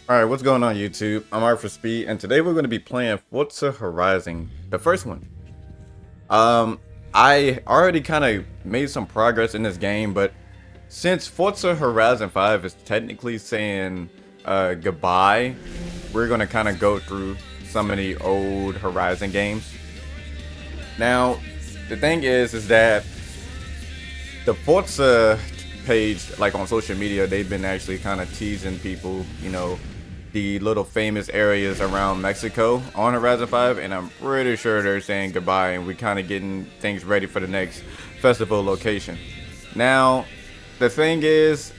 Alright, what's going on YouTube? I'm Art for Speed, and today we're going to be playing Forza Horizon, the first one. Um, I already kind of made some progress in this game, but since Forza Horizon 5 is technically saying goodbye, we're going to kind of go through some of the old Horizon games. Now, the thing is that the Forza page, like on social media, they've been actually kind of teasing people, the little famous areas around Mexico on Horizon 5, and I'm pretty sure they're saying goodbye and we're kind of getting things ready for the next festival location. Now, the thing is,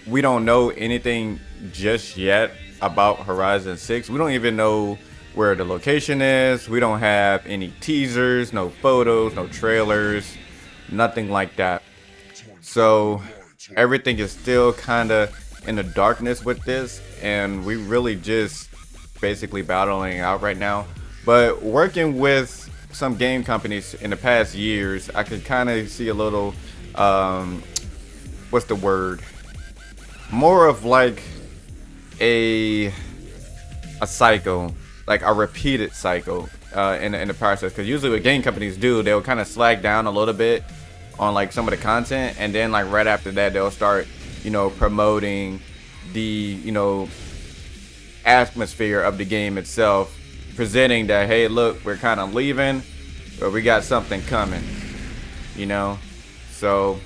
we don't know anything just yet about Horizon 6. We don't even know where the location is. We don't have any teasers, no photos, no trailers, nothing like that. So everything is still kind of in the darkness with this, and we really just basically battling out right now. But working with some game companies in the past years, I could kind of see a little what's the word, more of like a cycle, like a repeated cycle in the process. Because usually what game companies do, they'll kind of slack down a little bit on like some of the content, and then like right after that they'll start promoting the atmosphere of the game itself, presenting that, hey, look, we're kind of leaving, but we got something coming, so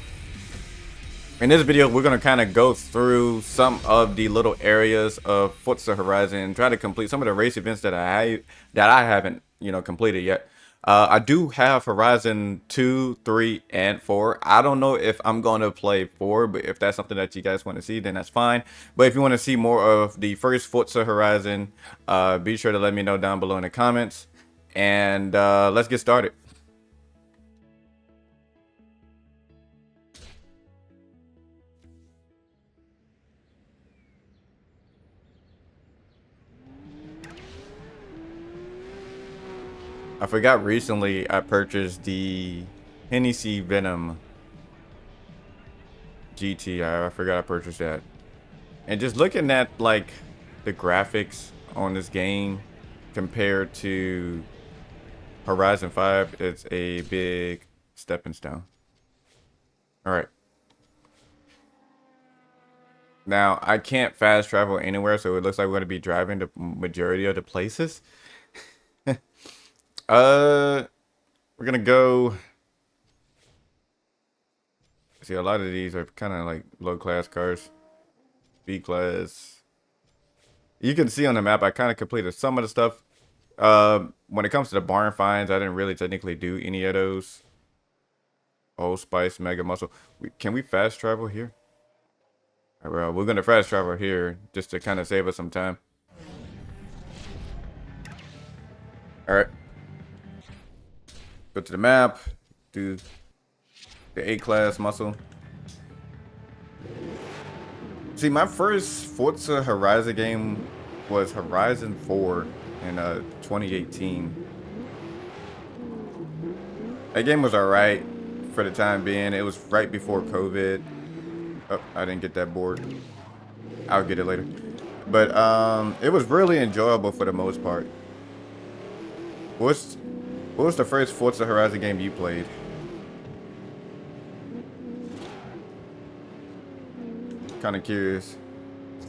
in this video we're going to kind of go through some of the little areas of Forza Horizon and try to complete some of the race events that I haven't completed yet. I do have Horizon 2, 3, and 4. I don't know if I'm going to play 4, but if that's something that you guys want to see, then that's fine. But if you want to see more of the first Forza Horizon, be sure to let me know down below in the comments. And let's get started. I forgot recently I purchased the Hennessy Venom GT. I forgot I purchased that. And just looking at like the graphics on this game compared to Horizon 5, it's a big stepping stone. All right. Now, I can't fast travel anywhere, so it looks like we're going to be driving the majority of the places. We're going to go. See, a lot of these are kind of like low class cars. B class. You can see on the map I kind of completed some of the stuff. When it comes to the barn finds, I didn't really technically do any of those. Old Spice, Mega Muscle. Can we fast travel here? All right, well, we're gonna fast travel here just to kind of save us some time. All right. Go to the map. Do the A class muscle. See, my first Forza Horizon game was Horizon 4 in 2018. That game was alright for the time being. It was right before COVID. Oh, I didn't get that board. I'll get it later. But it was really enjoyable for the most part. What was the first Forza Horizon game you played? Kind of curious.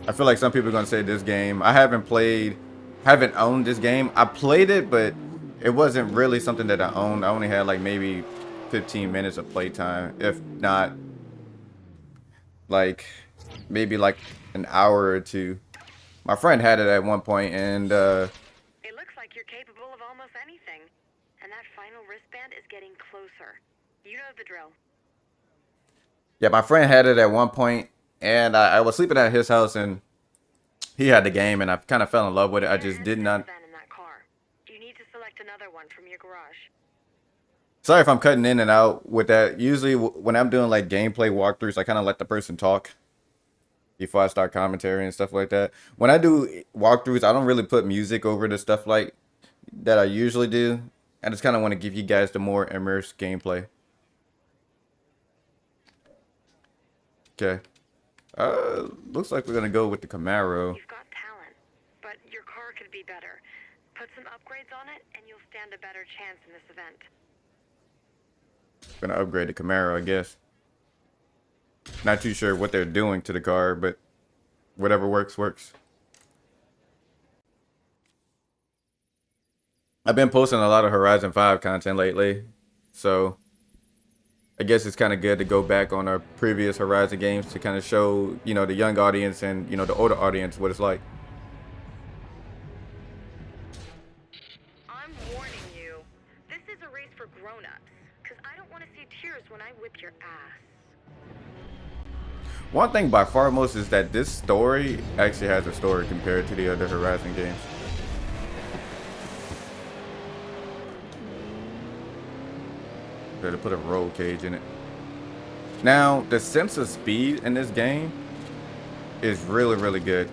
I feel like some people are gonna say this game. I haven't owned this game. I played it, but it wasn't really something that I owned. I only had like maybe 15 minutes of playtime, if not like maybe like an hour or two. My friend had it at one point, and it looks like you're capable of almost anything. And that final wristband is getting closer. You know the drill. yeah, my friend had it at one point, and I was sleeping at his house, and he had the game, and I kind of fell in love with it. I just did not. In that car. You need to select another one from your garage. Sorry if I'm cutting in and out with that. Usually when I'm doing like gameplay walkthroughs, I kind of let the person talk before I start commentary and stuff like that. When I do walkthroughs, I don't really put music over the stuff like that I usually do. I just kind of want to give you guys the more immersed gameplay. Okay. Looks like we're gonna go with the Camaro. You've got your car could be better. Put some upgrades on it, and you'll stand a better chance in this event. Gonna upgrade the Camaro, I guess. Not too sure what they're doing to the car, but whatever works, works. I've been posting a lot of Horizon 5 content lately, so I guess it's kind of good to go back on our previous Horizon games to kind of show, you know, the young audience and, you know, the older audience what it's like. I'm warning you. This is a race for grown-ups, because I don't want to see tears when I whip your ass. One thing by far most is that this story actually has a story compared to the other Horizon games. To put a roll cage in it. Now, the sense of speed in this game is really, really good.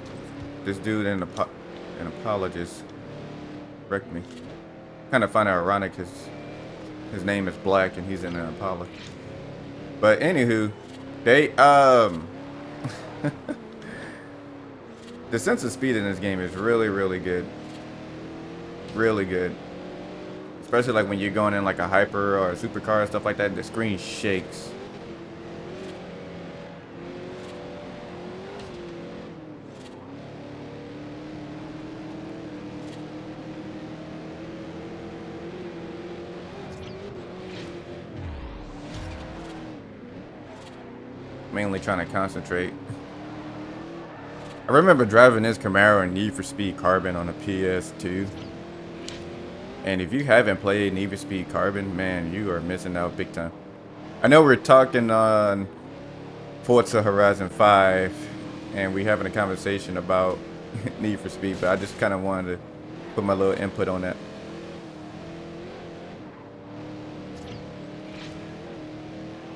This dude an apologist wrecked me. Kind of find it ironic because his name is Black and he's in an Impala. But anywho, they the sense of speed in this game is really, really good. Really good. Especially like when you're going in like a hyper or a supercar and stuff like that, the screen shakes. Mainly trying to concentrate. I remember driving this Camaro in Need for Speed Carbon on a PS2. And if you haven't played Need for Speed Carbon, man, you are missing out big time. I know we're talking on Forza Horizon 5, and we're having a conversation about Need for Speed, but I just kind of wanted to put my little input on that.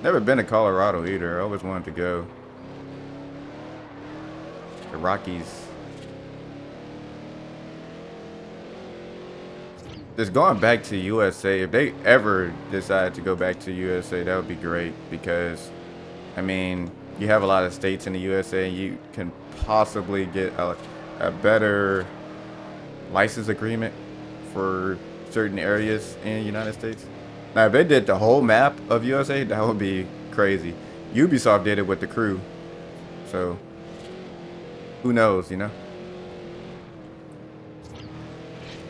Never been to Colorado either. I always wanted to go. The Rockies. Just going back to USA, if they ever decide to go back to USA, that would be great because, I mean, you have a lot of states in the USA and you can possibly get a better license agreement for certain areas in the United States. Now, if they did the whole map of USA, that would be crazy. Ubisoft did it with the Crew, so who knows, you know?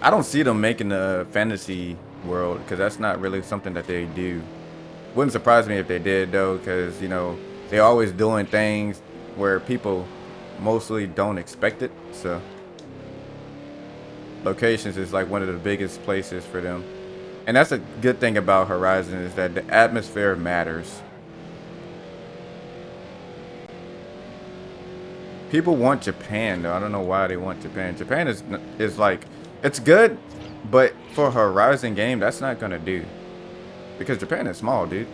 I don't see them making a fantasy world because that's not really something that they do. Wouldn't surprise me if they did though, because you know they're always doing things where people mostly don't expect it. So locations is like one of the biggest places for them, and that's a good thing about Horizon is that the atmosphere matters. People want Japan though. I don't know why they want Japan. Japan is like, it's good, but for a Horizon game, that's not gonna do. Because Japan is small, dude.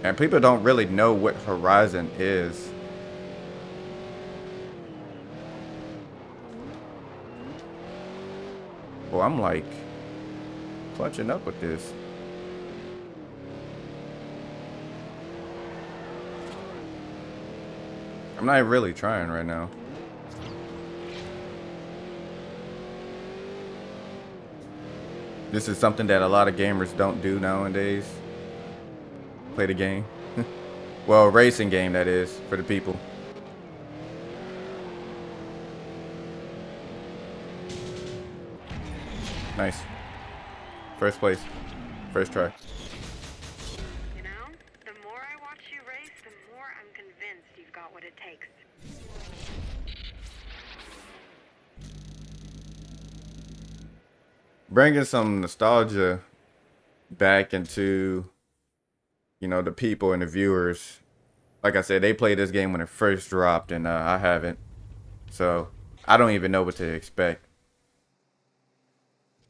And people don't really know what Horizon is. Well, I'm like clutching up with this. I'm not really trying right now. This is something that a lot of gamers don't do nowadays. Play the game. Well, racing game that is, for the people. Nice. First place. First try. You know, the more I watch you race, the more I'm convinced you've got what it takes. Bringing some nostalgia back into, you know, the people and the viewers. Like I said, they played this game when it first dropped, and I haven't. So, I don't even know what to expect.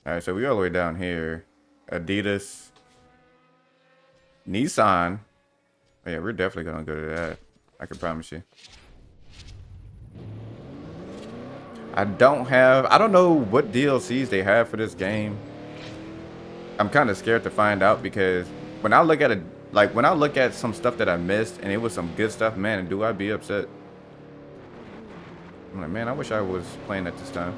Alright, so we're all the way down here. Adidas. Nissan. Oh, yeah, we're definitely going to go to that. I can promise you. I don't know what DLCs they have for this game. I'm kind of scared to find out because when I look at it, like when I look at some stuff that I missed and it was some good stuff, man, do I be upset? I'm like, man, I wish I was playing at this time.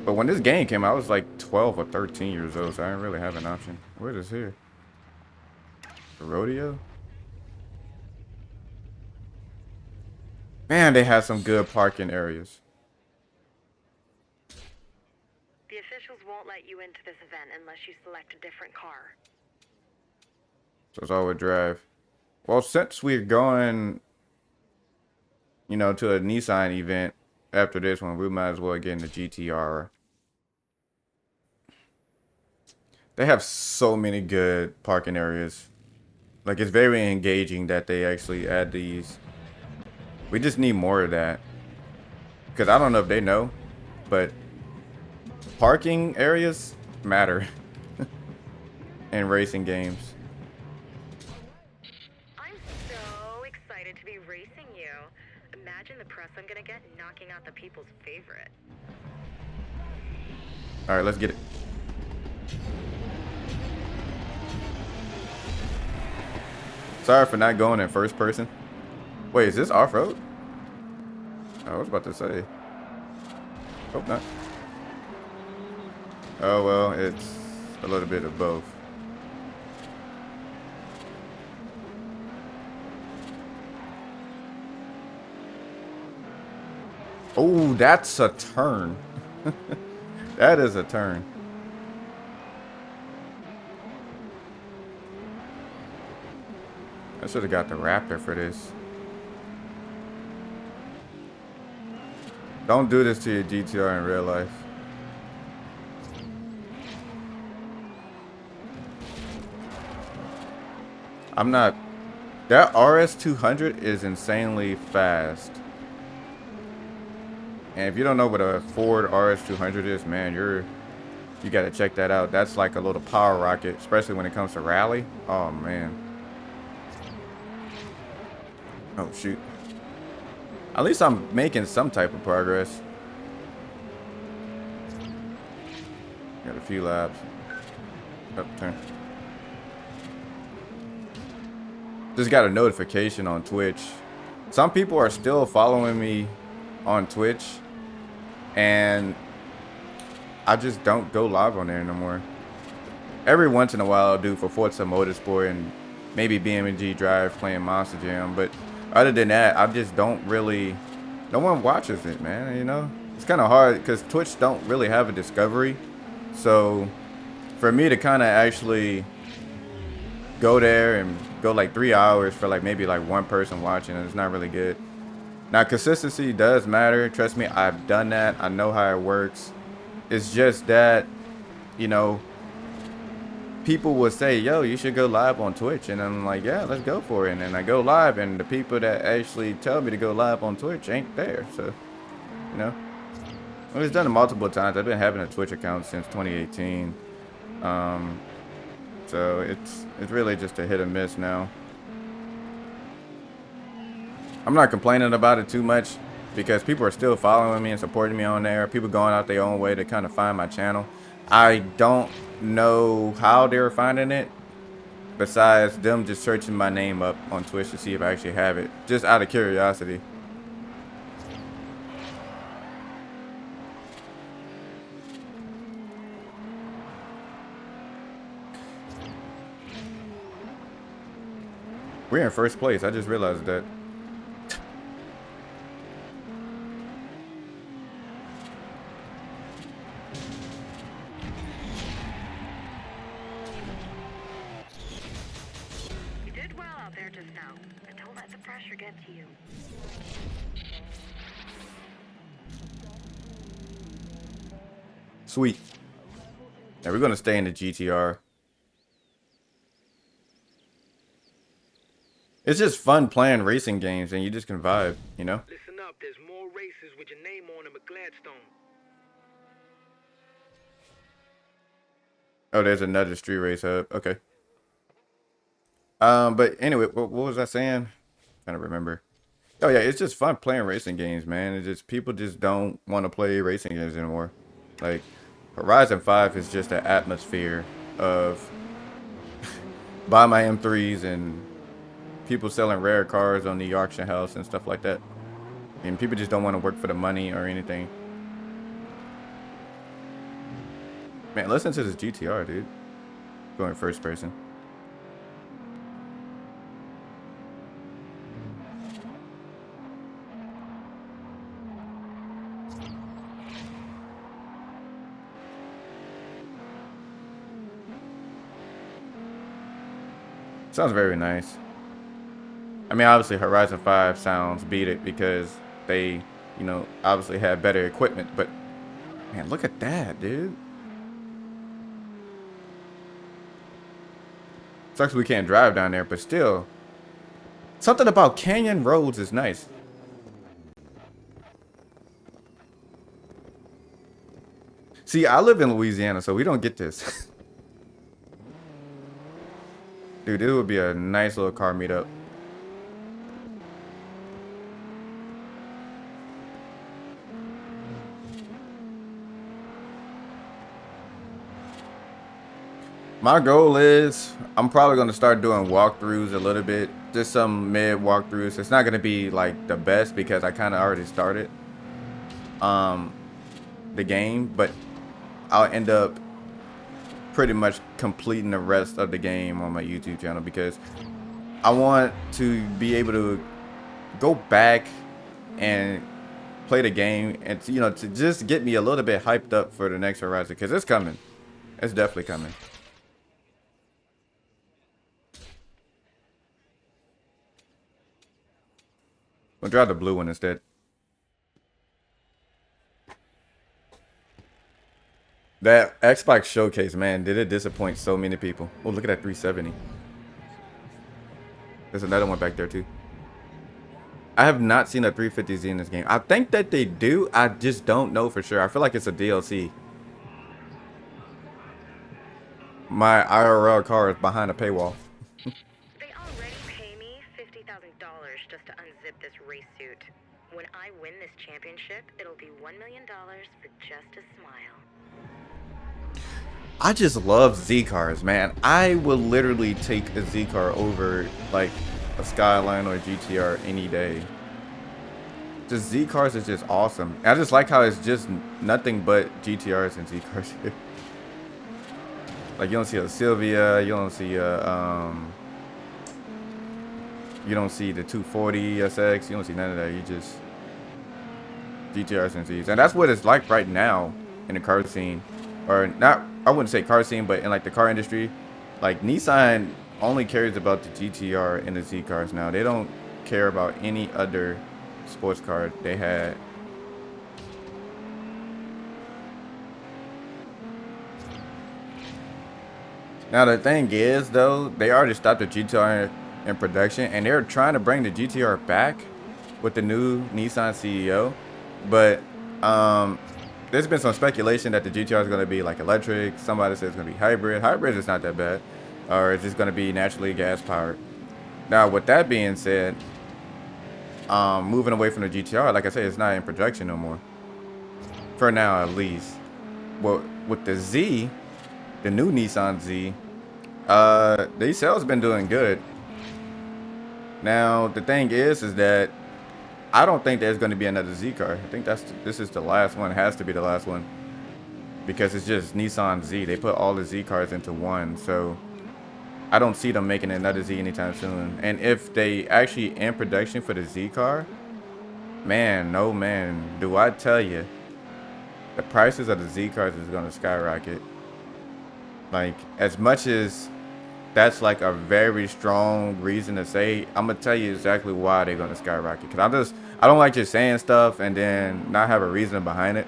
But when this game came out, I was like 12 or 13 years old, so I didn't really have an option. What is here? The rodeo? Man, they have some good parking areas. The officials won't let you into this event unless you select a different car. So it's all-wheel drive. Well, since we're going, you know, to a Nissan event after this one, we might as well get in the GTR. They have so many good parking areas. Like, it's very engaging that they actually add these. We just need more of that. Because I don't know if they know, but parking areas matter in racing games. I'm so excited to be racing you. Imagine the press I'm gonna get knocking out the people's favorite. All right, let's get it. Sorry for not going in first person. Wait, is this off-road? I was about to say. Hope not. Oh, well, it's a little bit of both. Oh, that's a turn. That is a turn. I should have got the Raptor for this. Don't do this to your GTR in real life. I'm not... That RS200 is insanely fast. And if you don't know what a Ford RS200 is, man, you got to check that out. That's like a little power rocket, especially when it comes to rally. Oh, man. Oh, shoot. At least I'm making some type of progress. Got a few laps. Up turn. Just got a notification on Twitch. Some people are still following me on Twitch, and I just don't go live on there no more. Every once in a while I'll do for Forza Motorsport and maybe BMG Drive playing Monster Jam, but other than that, I just don't really, no one watches it, man, you know? It's kind of hard because Twitch don't really have a discovery. So for me to kind of actually go there and go like 3 hours for like maybe like one person watching, it's not really good. Now, consistency does matter. Trust me, I've done that. I know how it works. It's just that, you know, people will say, yo, you should go live on Twitch. And I'm like, yeah, let's go for it. And then I go live, and the people that actually tell me to go live on Twitch ain't there. So, you know, I've done it multiple times. I've been having a Twitch account since 2018. So it's really just a hit or miss now. I'm not complaining about it too much because people are still following me and supporting me on there. People going out their own way to kind of find my channel. I don't know how they're finding it, besides them just searching my name up on Twitch to see if I actually have it, just out of curiosity. We're in first place. I just realized that. To you. Sweet. Now we're gonna stay in the GTR. It's just fun playing racing games, and you just can vibe, you know. Listen up, there's more races with your name on them at Gladstone. Oh, there's another street race hub. Okay. But anyway, what was I saying? Trying to remember. Oh yeah, it's just fun playing racing games, man. It's just people just don't want to play racing games anymore. Like Horizon 5 is just an atmosphere of buy my M3s and people selling rare cars on the auction house and stuff like that. And people just don't want to work for the money or anything. Man, listen to this GTR, dude. Going first person. Sounds very nice. I mean, obviously Horizon 5 sounds beat it because they, you know, obviously had better equipment, but man, look at that, dude. Sucks we can't drive down there, but still, something about canyon roads is nice. See, I live in Louisiana, so we don't get this. Dude, this would be a nice little car meetup. My goal is I'm probably going to start doing walkthroughs a little bit. Just some mid walkthroughs. It's not going to be like the best because I kind of already started the game, but I'll end up pretty much completing the rest of the game on my YouTube channel because I want to be able to go back and play the game and, you know, to just get me a little bit hyped up for the next Horizon because it's coming. It's definitely coming. We'll drive the blue one instead. That Xbox showcase, man, did it disappoint so many people. Oh, look at that 370. There's another one back there too. I have not seen a 350Z in this game. I think that they do. I just don't know for sure. I feel like it's a DLC. My IRL car is behind a paywall. They already pay me $50,000 just to unzip this race suit. When I win this championship, it'll be $1 million for just a smile. I just love Z cars, man. I will literally take a Z car over like a Skyline or a GTR any day. Just Z cars is just awesome. I just like how it's just nothing but GTRs and Z cars here. Like you don't see a Sylvia, you don't see a you don't see the 240 SX, you don't see none of that. You just GTRs and Zs, and that's what it's like right now in the car scene, or not. I wouldn't say car scene, but in like the car industry, like Nissan only cares about the GTR and the Z cars now. They don't care about any other sports car they had. Now the thing is though, they already stopped the GTR in production and they're trying to bring the GTR back with the new Nissan CEO, but there's been some speculation that the GTR is going to be like electric. Somebody says it's going to be hybrid. Hybrid is not that bad. Or it's just going to be naturally gas powered. Now, with that being said, moving away from the GTR, like I said, it's not in production no more. For now, at least. Well, with the Z, the new Nissan Z, the sales been doing good. Now, the thing is that I don't think there's going to be another Z car. I think this is the last one. It has to be the last one because it's just Nissan Z. They put all the Z cars into one, so I don't see them making another Z anytime soon. And if they actually in production for the Z car, man, no man, do I tell you, the prices of the Z cars is going to skyrocket. Like, as much as that's like a very strong reason to say, I'm gonna tell you exactly why they're gonna skyrocket. Cause I don't like just saying stuff and then not have a reason behind it.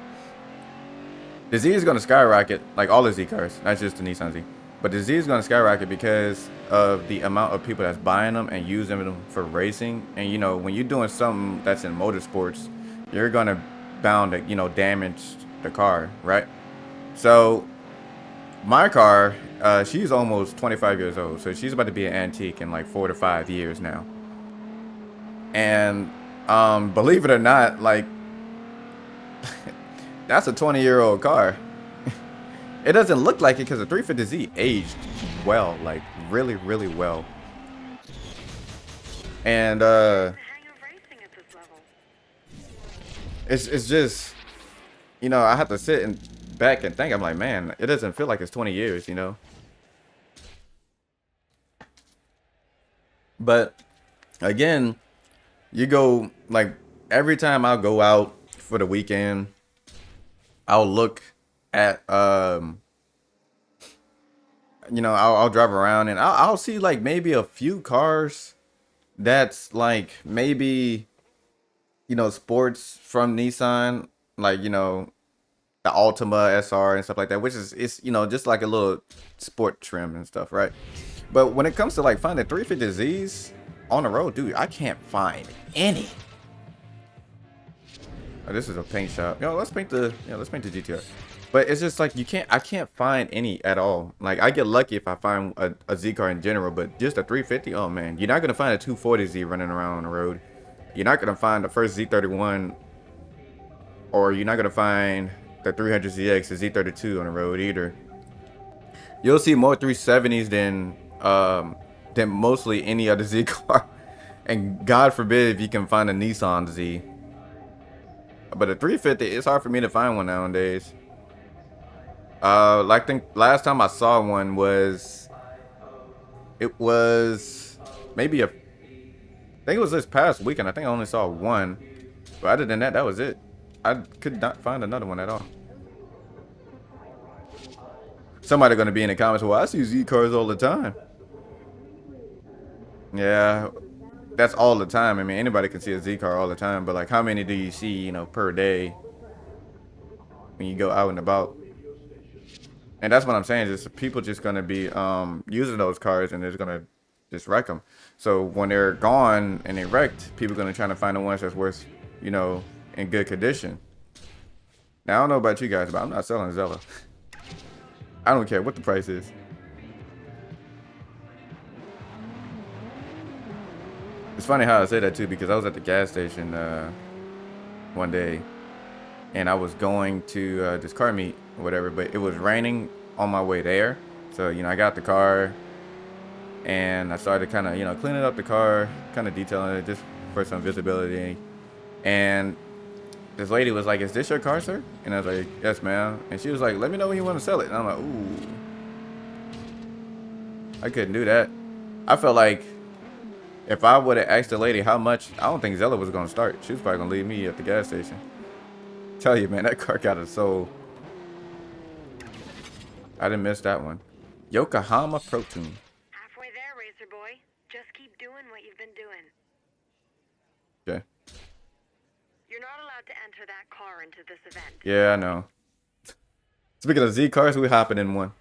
The Z is gonna skyrocket, like all the Z cars, not just the Nissan Z. But the Z is gonna skyrocket because of the amount of people that's buying them and using them for racing. And you know, when you're doing something that's in motorsports, you're gonna bound to, you know, damage the car, right? So my car, she's almost 25 years old, so she's about to be an antique in like 4 to 5 years now. And believe it or not, like that's a 20-year-old car. It doesn't look like it because the 350Z aged well, like really, really well. And It's just, you know, I have to sit and back and think. I'm like, man, it doesn't feel like it's 20 years, you know. But again, you go like every time I go out for the weekend, I'll look at you know, I'll drive around and I'll see like maybe a few cars that's like maybe, you know, sports from Nissan, like, you know, the Altima SR and stuff like that, which is, it's, you know, just like a little sport trim and stuff, right? But when it comes to like finding 350Zs on the road, dude, I can't find any. Oh, this is a paint shop. Yo, let's paint the GTR. But it's just like I can't find any at all. Like I get lucky if I find a Z car in general, but just a 350, oh man, you're not gonna find a 240Z running around on the road. You're not gonna find the first Z31, or you're not gonna find the 300ZX, the Z32 on the road either. You'll see more 370s than mostly any other Z car. And God forbid if you can find a Nissan Z. But a 350, it's hard for me to find one nowadays. Like I think last time I saw one was, it was maybe I think it was this past weekend. I think I only saw one. But other than that, that was it. I could not find another one at all. Somebody gonna be in the comments, well, I see Z cars all the time. Yeah, that's all the time. I mean, anybody can see a Z car all the time, but like how many do you see, you know, per day when you go out and about? And that's what I'm saying, just people just gonna be using those cars and they're just gonna just wreck them. So when they're gone and they wrecked, people are gonna try to find the ones that's worth, you know, in good condition. Now I don't know about you guys, but I'm not selling Zella. I don't care what the price is. It's funny how I say that too, because I was at the gas station one day and I was going to this car meet or whatever, but it was raining on my way there. So, you know, I got the car and I started kind of, you know, cleaning up the car, kind of detailing it just for some visibility. And this lady was like, "Is this your car, sir?" And I was like, "Yes, ma'am." And she was like, "Let me know when you want to sell it." And I'm like, ooh, I couldn't do that. I felt like if I would have asked the lady how much, I don't think Zella was going to start. She was probably going to leave me at the gas station. Tell you, man, that car got a soul. I didn't miss that one. Yokohama Protein. Halfway there, Racer Boy. Just keep doing what you've been doing. Okay. You're not allowed to enter that car into this event. Yeah, I know. Speaking of Z cars, we hopping in one.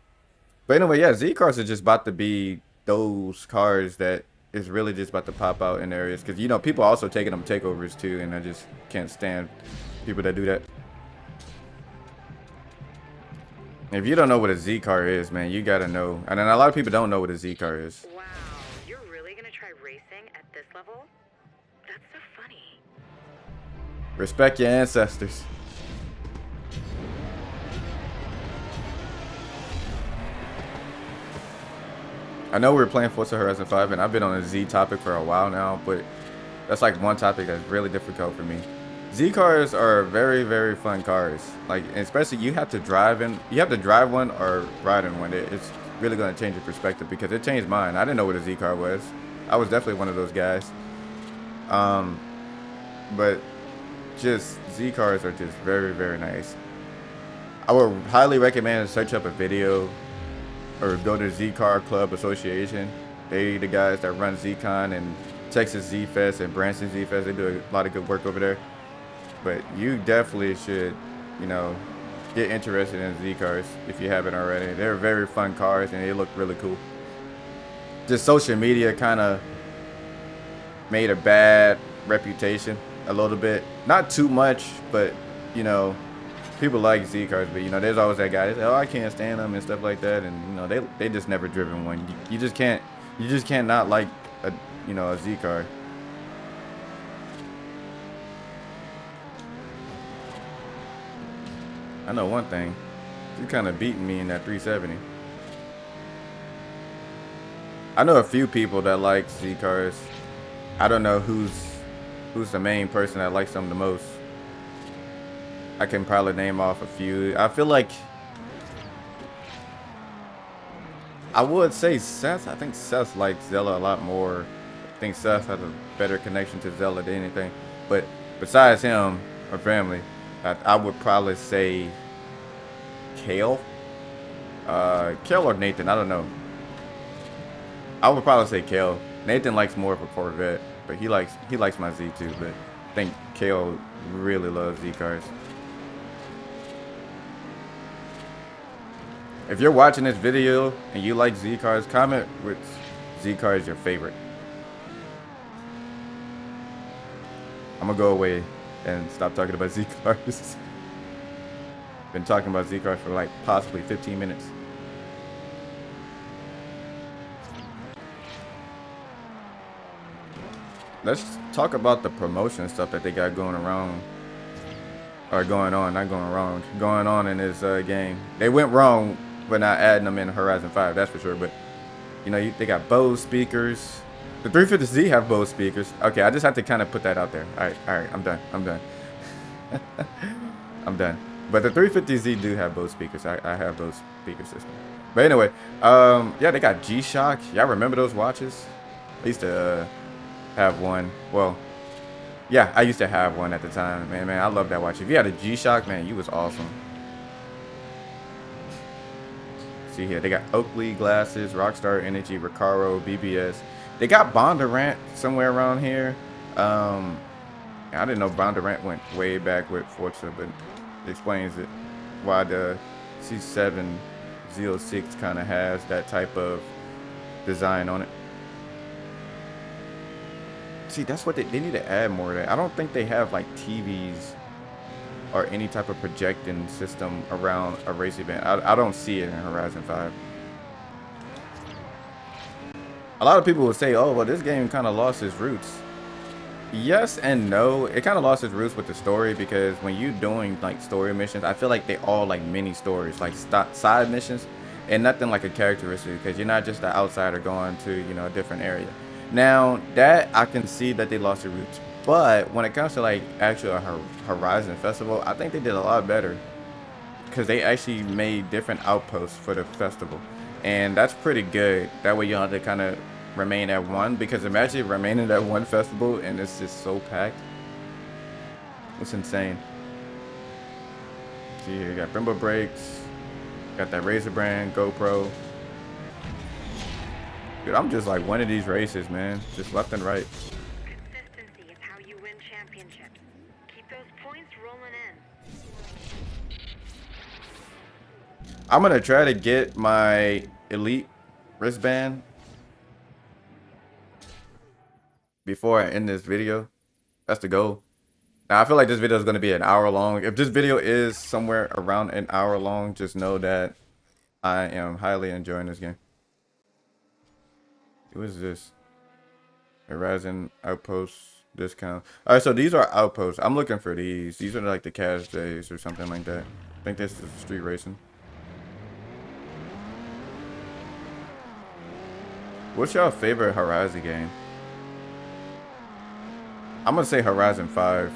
But anyway, yeah, Z cars are just about to be those cars that is really just about to pop out in areas. Because, you know, people are also taking them takeovers too. And I just can't stand people that do that. If you don't know what a Z car is, man, you got to know. And then a lot of people don't know what a Z car is. Wow, you're really going to try racing at this level? That's so funny. Respect your ancestors. I know we were playing Forza Horizon 5, and I've been on a Z topic for a while now, but that's like one topic that's really difficult for me. Z cars are very, very fun cars. Like, especially you have to drive one or ride in one. It's really going to change your perspective because it changed mine. I didn't know what a Z car was. I was definitely one of those guys. But just Z cars are just very, very nice. I would highly recommend search up a video or go to Z Car Club Association. They the guys that run ZCon and Texas Z Fest and Branson Z Fest. They do a lot of good work over there. But you definitely should, you know, get interested in Z cars if you haven't already. They're very fun cars and they look really cool. Just social media kind of made a bad reputation a little bit. Not too much, but, you know, people like Z cars, but, you know, there's always that guy that says, "Oh, I can't stand them," and stuff like that. And, you know, they just never driven one. You just can't not like a, you know, a Z car. I know one thing. She's kind of beating me in that 370. I know a few people that like Z cars. I don't know who's the main person that likes them the most. I can probably name off a few. I feel like I would say Seth. I think Seth likes Zella a lot more. I think Seth has a better connection to Zella than anything. But besides him or family, I would probably say Kale. Kale or Nathan, I don't know. I would probably say Kale. Nathan likes more of a Corvette, but he likes my Z2. But I think Kale really loves Z cars. If you're watching this video and you like Z cars, comment which Z car is your favorite. I'm gonna go away and stop talking about Z cars. Been talking about Z cars for like possibly 15 minutes. Let's talk about the promotion stuff that they got going around. Or going on, not going wrong. Going on in this game. They went wrong by not adding them in Horizon 5, that's for sure. But, you know, they got Bose speakers. The 350Z have Bose speakers. Okay, I just have to kind of put that out there. All right, I'm done. I'm done. But the 350Z do have Bose speakers. I have those speaker systems. But anyway, yeah, they got G-Shock. Y'all remember those watches? I used to have one. Well, yeah, I used to have one at the time. Man, I love that watch. If you had a G-Shock, man, you was awesome. See here, they got Oakley glasses, Rockstar Energy, Recaro, BBS. They got Bondurant somewhere around here. I didn't know Bondurant went way back with Forza, but it explains it why the C7 Z06 kind of has that type of design on it. See, that's what they need to add more of that. I don't think they have like TVs or any type of projecting system around a race event. I don't see it in Horizon 5. A lot of people will say, oh, well, this game kind of lost its roots. Yes and no. It kind of lost its roots with the story, because when you're doing like story missions, I feel like they all like mini stories, like side missions, and nothing like a characteristic, because you're not just an outsider going to, you know, a different area. Now, that I can see that they lost their roots. But when it comes to like actual Horizon Festival, I think they did a lot better, because they actually made different outposts for the festival. And that's pretty good. That way you don't have to kind of remain at one, because imagine remaining at one festival and it's just so packed. It's insane. See here, you got Brembo brakes, got that Razor brand, GoPro. Dude, I'm just like one of these races, man. Just left and right. Consistency is how you win championships. Keep those points rolling in. I'm gonna try to get my elite wristband before I end this video. That's the goal. Now, I feel like this video is gonna be an hour long. If this video is somewhere around an hour long, just know that I am highly enjoying this game. What is this? Horizon Outpost discount. Alright, so these are outposts. I'm looking for these. These are like the cash days or something like that. I think this is street racing. What's your favorite Horizon game? I'm gonna say Horizon 5,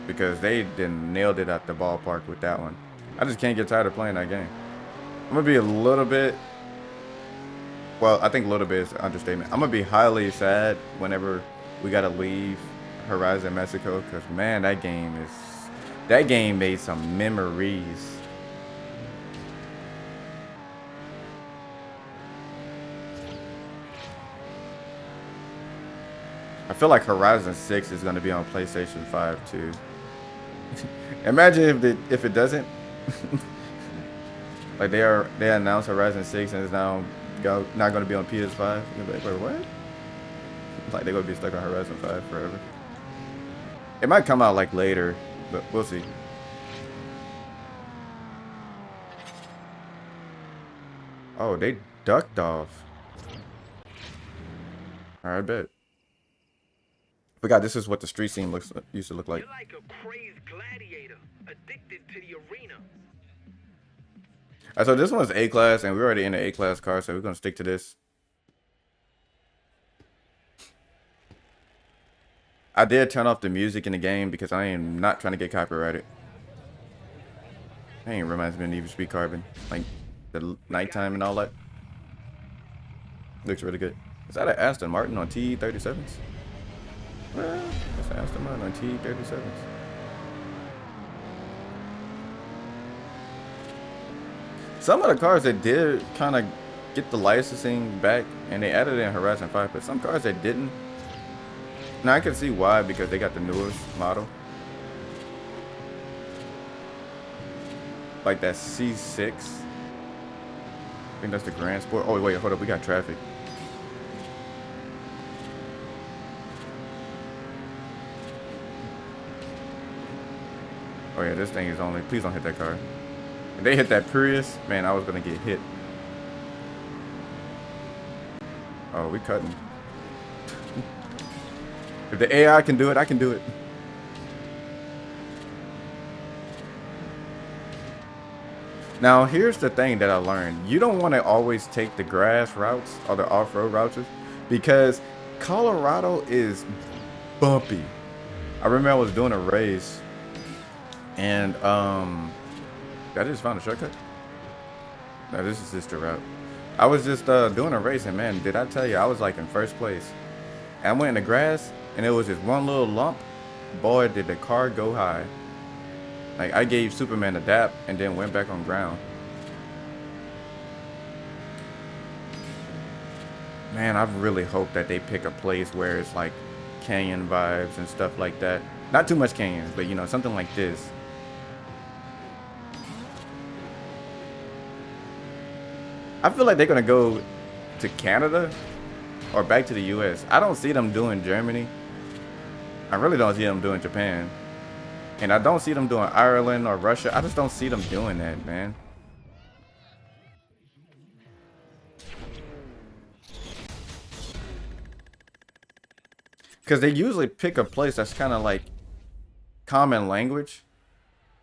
because they done nailed it at the ballpark with that one. I just can't get tired of playing that game. I'm gonna be a little bit, well, I think a little bit is an understatement. I'm gonna be highly sad whenever we gotta leave Horizon Mexico, because man, that game made some memories. I feel like Horizon 6 is going to be on PlayStation 5 too. Imagine if it doesn't. Like they announced Horizon 6 and it's now not going to be on PS5. You're like, wait, what? Like they're going to be stuck on Horizon 5 forever. It might come out like later, but we'll see. Oh, they ducked off. Alright, bet. Forgot this is what the street scene used to look like. You're like a crazed gladiator, addicted to the arena. Alright, so this one's A-class, and we're already in an A-class car, so we're gonna stick to this. I did turn off the music in the game because I am not trying to get copyrighted. Dang, it reminds me of Need for Speed Carbon. Like the nighttime and all that. Looks really good. Is that an Aston Martin on T37s? Well, that's an Aston Martin on T37s. Some of the cars that did kind of get the licensing back and they added it in Horizon 5, but some cars that didn't. Now I can see why, because they got the newest model. Like that C6. I think that's the Grand Sport. Oh wait, hold up, we got traffic. Oh yeah, this thing is only, please don't hit that car. If they hit that Prius, man, I was gonna get hit. Oh, we cutting. If the AI can do it, I can do it. Now, here's the thing that I learned. You don't want to always take the grass routes or the off-road routes because Colorado is bumpy. I remember I was doing a race and I just found a shortcut. No, this is just the route. I was just doing a race and man, did I tell you, I was like in first place. And I went in the grass and it was just one little lump. Boy, did the car go high. Like I gave Superman a dap and then went back on ground. Man, I really hope that they pick a place where it's like canyon vibes and stuff like that. Not too much canyons, but you know, something like this. I feel like they're gonna go to Canada or back to the US. I don't see them doing Germany. I really don't see them doing Japan. And I don't see them doing Ireland or Russia. I just don't see them doing that, man. Because they usually pick a place that's kind of like common language.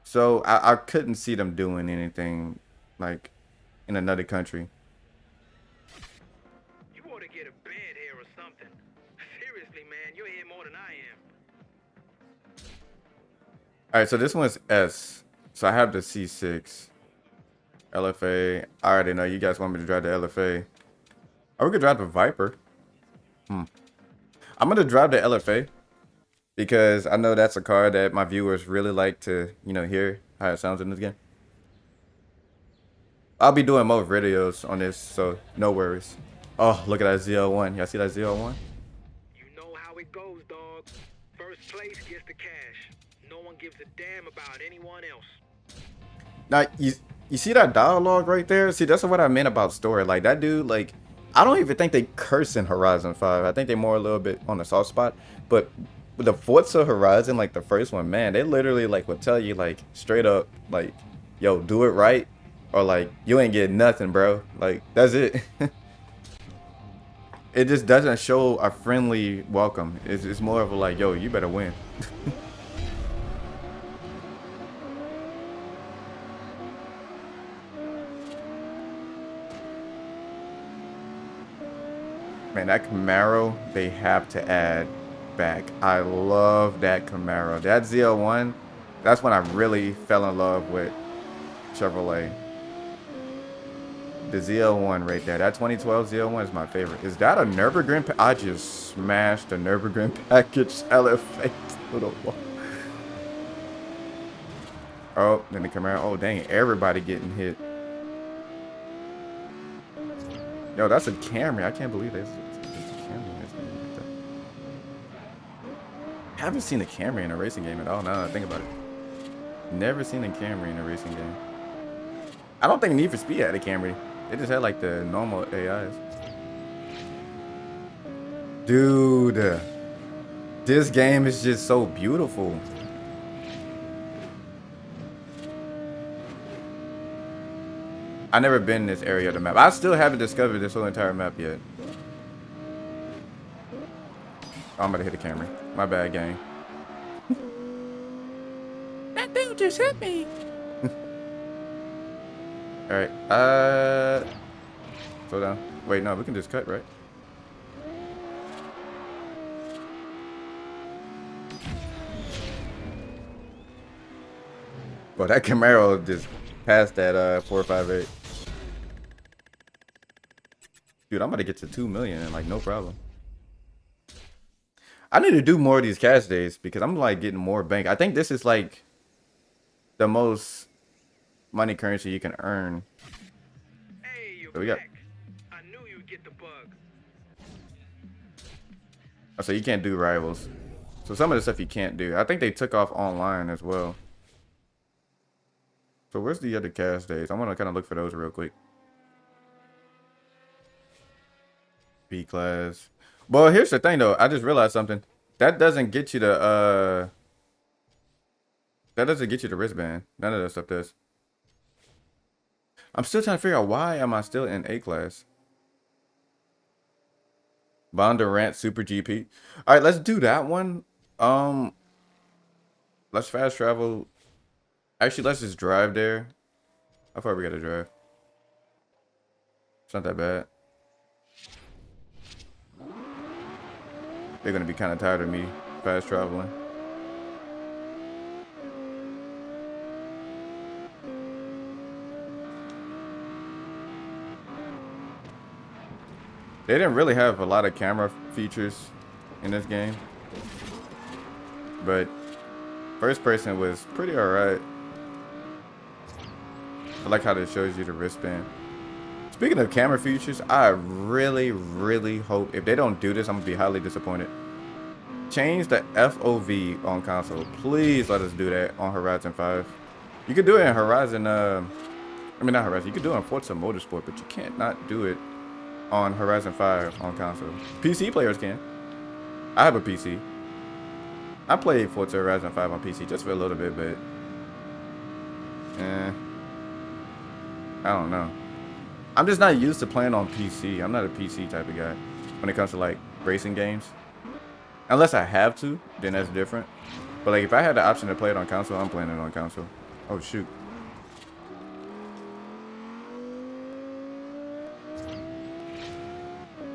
So I couldn't see them doing anything like in another country. You ought to get a bed here or something. Seriously, man, you're here more than I am. All right, so this one's S. So I have the C6. LFA. I already know you guys want me to drive the LFA. Or we could drive the Viper. I'm going to drive the LFA because I know that's a car that my viewers really like to, you know, hear how it sounds in this game. I'll be doing more videos on this, so no worries. Oh, look at that Z01. Y'all see that Z01? You know how it goes, dog. First place gets the cash. No one gives a damn about anyone else. Now, you see that dialogue right there? See, that's what I meant about story. Like, that dude, like, I don't even think they curse in Horizon 5. I think they're more a little bit on the soft spot. But with the Forza Horizon, like the first one, man, they literally, like, would tell you, like, straight up, like, yo, do it right. Or, like, you ain't getting nothing, bro. Like, that's it. It just doesn't show a friendly welcome. It's more of a, like, yo, you better win. Man, that Camaro, they have to add back. I love that Camaro. That Z01, that's when I really fell in love with Chevrolet. The Z01 right there. That 2012 Z01 is my favorite. Is that a Nürburgring? I just smashed the Nürburgring package LFA to the wall. Oh, then the Camaro. Oh, dang. Everybody getting hit. Yo, that's a Camry. I can't believe this. It's a Camry. I haven't seen a Camry in a racing game at all. Now that I think about it. Never seen a Camry in a racing game. I don't think Need for Speed had a Camry. They just had like the normal AIs. Dude. This game is just so beautiful. I've never been in this area of the map. I still haven't discovered this whole entire map yet. Oh, I'm about to hit a Camry. My bad, gang. That dude just hit me. Alright, slow down. Wait, no, we can just cut, right? Well, that Camaro just past that 458. Dude, I'm about to get to 2 million and like no problem. I need to do more of these cash days because I'm like getting more bank. I think this is like the most money currency you can earn. Hey, you're So we got. back. I knew you'd get the bug. Oh, so you can't do rivals. So some of the stuff you can't do. I think they took off online as well. So where's the other cash days? I want to kind of look for those real quick. B class. Well, here's the thing though. I just realized something. That doesn't get you the that doesn't get you the wristband. None of that stuff does. I'm still trying to figure out why am I still in A class. Bondurant Super GP. All right, let's do that one. Let's fast travel. Actually, let's just drive there. How far we gotta drive? It's not that bad. They're gonna be kind of tired of me fast traveling. They didn't really have a lot of camera features in this game, but first person was pretty alright. I like how this shows you the wristband. Speaking of camera features, I really hope if they don't do this, I'm gonna be highly disappointed. Change the FOV on console. Please let us do that on Horizon 5. You could do it in Horizon, I mean not Horizon, you could do it on Forza Motorsport, but you can't not do it on Horizon 5 on console. PC players can. I have a PC. I played Forza Horizon 5 on PC just for a little bit, but I don't know. I'm just not used to playing on PC. I'm not a PC type of guy when it comes to like racing games. Unless I have to, then that's different. But like if I had the option to play it on console, I'm playing it on console. Oh shoot.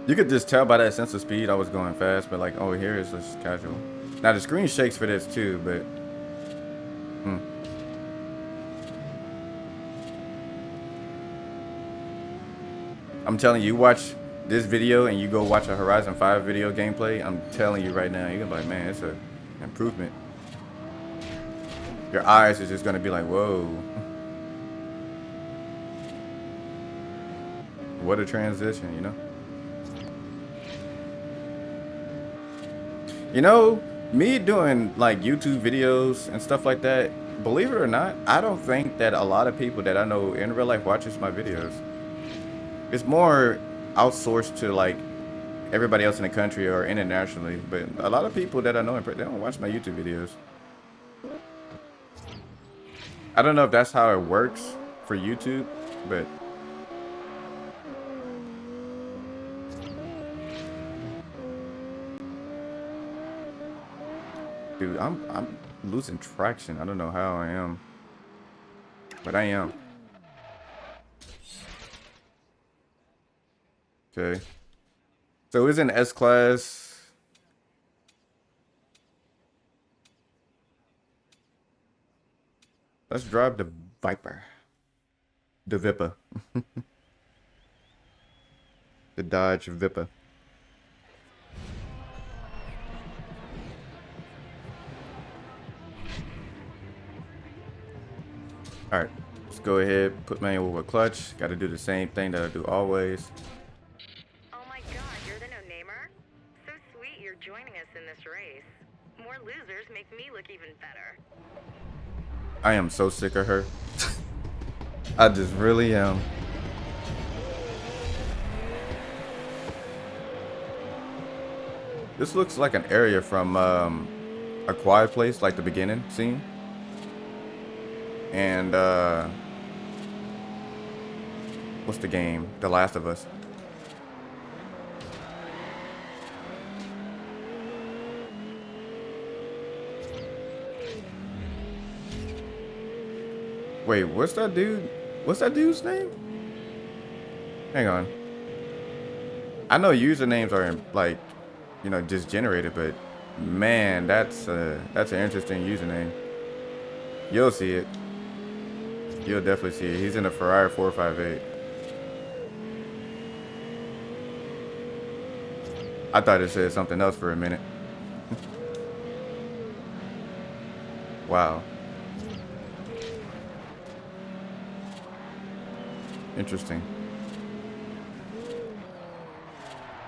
You could just tell by that sense of speed I was going fast, but like over here it's just casual. Now the screen shakes for this too, but I'm telling you, watch this video and you go watch a Horizon 5 video gameplay, I'm telling you right now, you're gonna be like, man, it's an improvement. Your eyes are just gonna be like, whoa. What a transition, you know? You know, me doing like YouTube videos and stuff like that, believe it or not, I don't think that a lot of people that I know in real life watches my videos. It's more outsourced to like everybody else in the country or internationally, but a lot of people that I know, they don't watch my YouTube videos. I don't know if that's how it works for YouTube, but dude, I'm losing traction. I don't know how I am, but I am. Okay. So it's in S class. Let's drive the Viper. The Viper. The Dodge Viper. Alright. Let's go ahead, put manual with clutch. Gotta do the same thing that I do always. Joining us in this race. More losers make me look even better. I am so sick of her. I just really am. This looks like an area from A Quiet Place, like the beginning scene. And what's the game? The Last of Us. Wait, what's that dude? What's that dude's name? Hang on. I know usernames are like, you know, just generated, but man, that's an interesting username. You'll see it. You'll definitely see it. He's in a Ferrari 458. I thought it said something else for a minute. Wow. Interesting.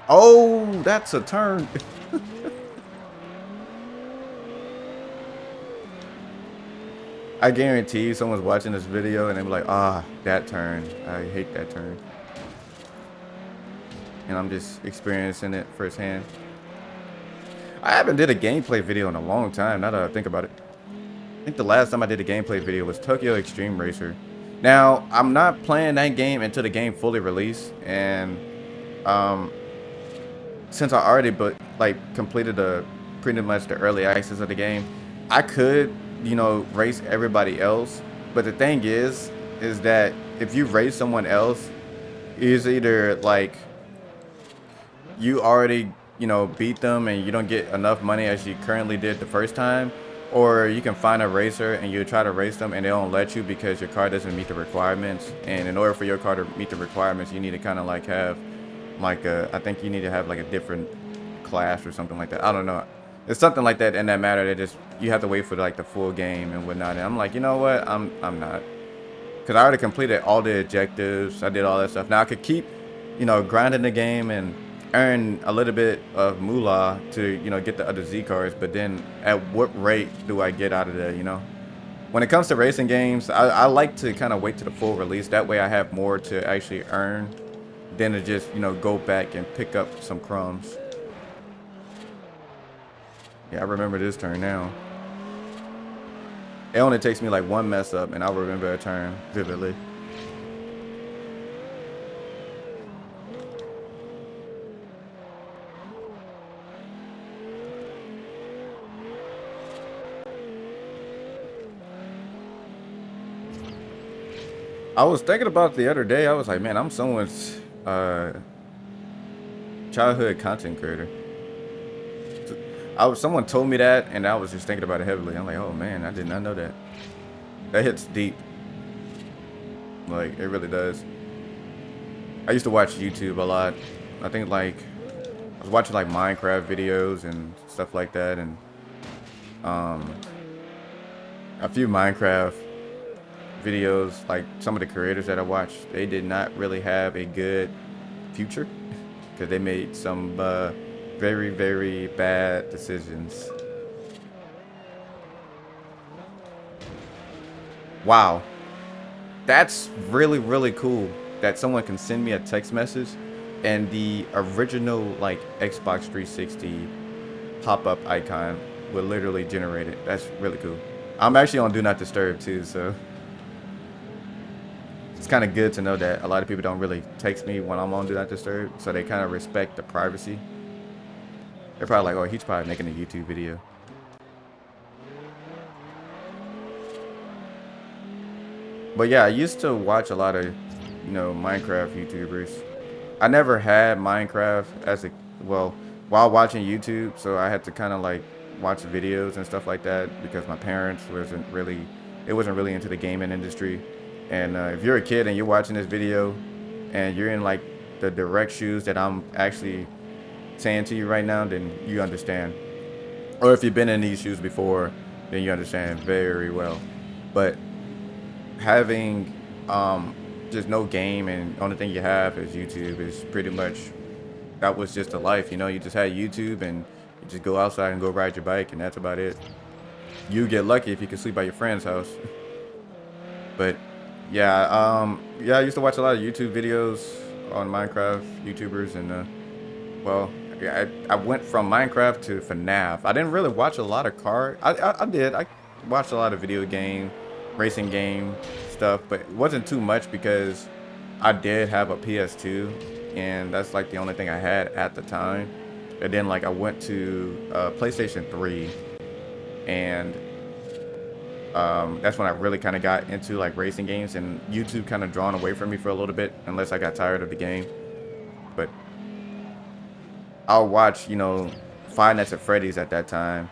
Oh, that's a turn. I guarantee someone's watching this video and they be like, ah, that turn. I hate that turn. And I'm just experiencing it firsthand. I haven't did a gameplay video in a long time, now that I think about it. I think the last time I did a gameplay video was Tokyo Extreme Racer. Now, I'm not playing that game until the game fully released, and since I already completed pretty much the early access of the game, I could, you know, race everybody else. But the thing is that if you race someone else, it's either like you already, you know, beat them and you don't get enough money as you currently did the first time, or you can find a racer and you try to race them and they don't let you because your car doesn't meet the requirements. And in order for your car to meet the requirements, you need to kind of like have like I think you need to have like a different class or something like that. I don't know. It's something like that in that matter. That just you have to wait for like the full game and whatnot. And I'm like, you know what? I'm not, because I already completed all the objectives. I did all that stuff. Now I could keep, you know, grinding the game and earn a little bit of moolah to, you know, get the other Z cars. But then at what rate do I get out of that, you know? When it comes to racing games, I like to kind of wait to the full release. That way I have more to actually earn than to just, you know, go back and pick up some crumbs. Yeah, I remember this turn now. It only takes me like one mess up and I'll remember a turn vividly. I was thinking about it the other day. I was like, man, I'm someone's childhood content creator. Someone told me that, and I was just thinking about it heavily. I'm like, oh man, I did not know that. That hits deep. Like, it really does. I used to watch YouTube a lot. I think like I was watching like Minecraft videos and stuff like that, and a few Minecraft videos. Like some of the creators that I watched, they did not really have a good future because they made some very, very bad decisions. Wow. That's really, really cool that someone can send me a text message and the original like Xbox 360 pop-up icon will literally generate it. That's really cool. I'm actually on Do Not Disturb too, so it's kind of good to know that a lot of people don't really text me when I'm on Do Not Disturb, so they kind of respect the privacy. They're probably like, oh, he's probably making a YouTube video. But yeah, I used to watch a lot of, you know, Minecraft YouTubers. I never had Minecraft as a, well, while watching YouTube, so I had to kind of like watch videos and stuff like that because my parents wasn't really into the gaming industry. And if you're a kid and you're watching this video and you're in like the direct shoes that I'm actually saying to you right now, then you understand. Or if you've been in these shoes before, then you understand very well. But having just no game and the only thing you have is YouTube is pretty much, that was just a life, you know. You just had YouTube and you just go outside and go ride your bike, and that's about it. You get lucky if you can sleep at your friend's house. But yeah, I used to watch a lot of YouTube videos on Minecraft YouTubers, and well, I went from Minecraft to FNAF. I didn't really watch a lot of car. I did. I watched a lot of video game, racing game stuff, but it wasn't too much because I did have a PS2, and that's like the only thing I had at the time. And then like I went to PlayStation 3, and that's when I really kind of got into like racing games, and YouTube kind of drawn away from me for a little bit unless I got tired of the game. But I'll watch, you know, Five Nights at Freddy's at that time,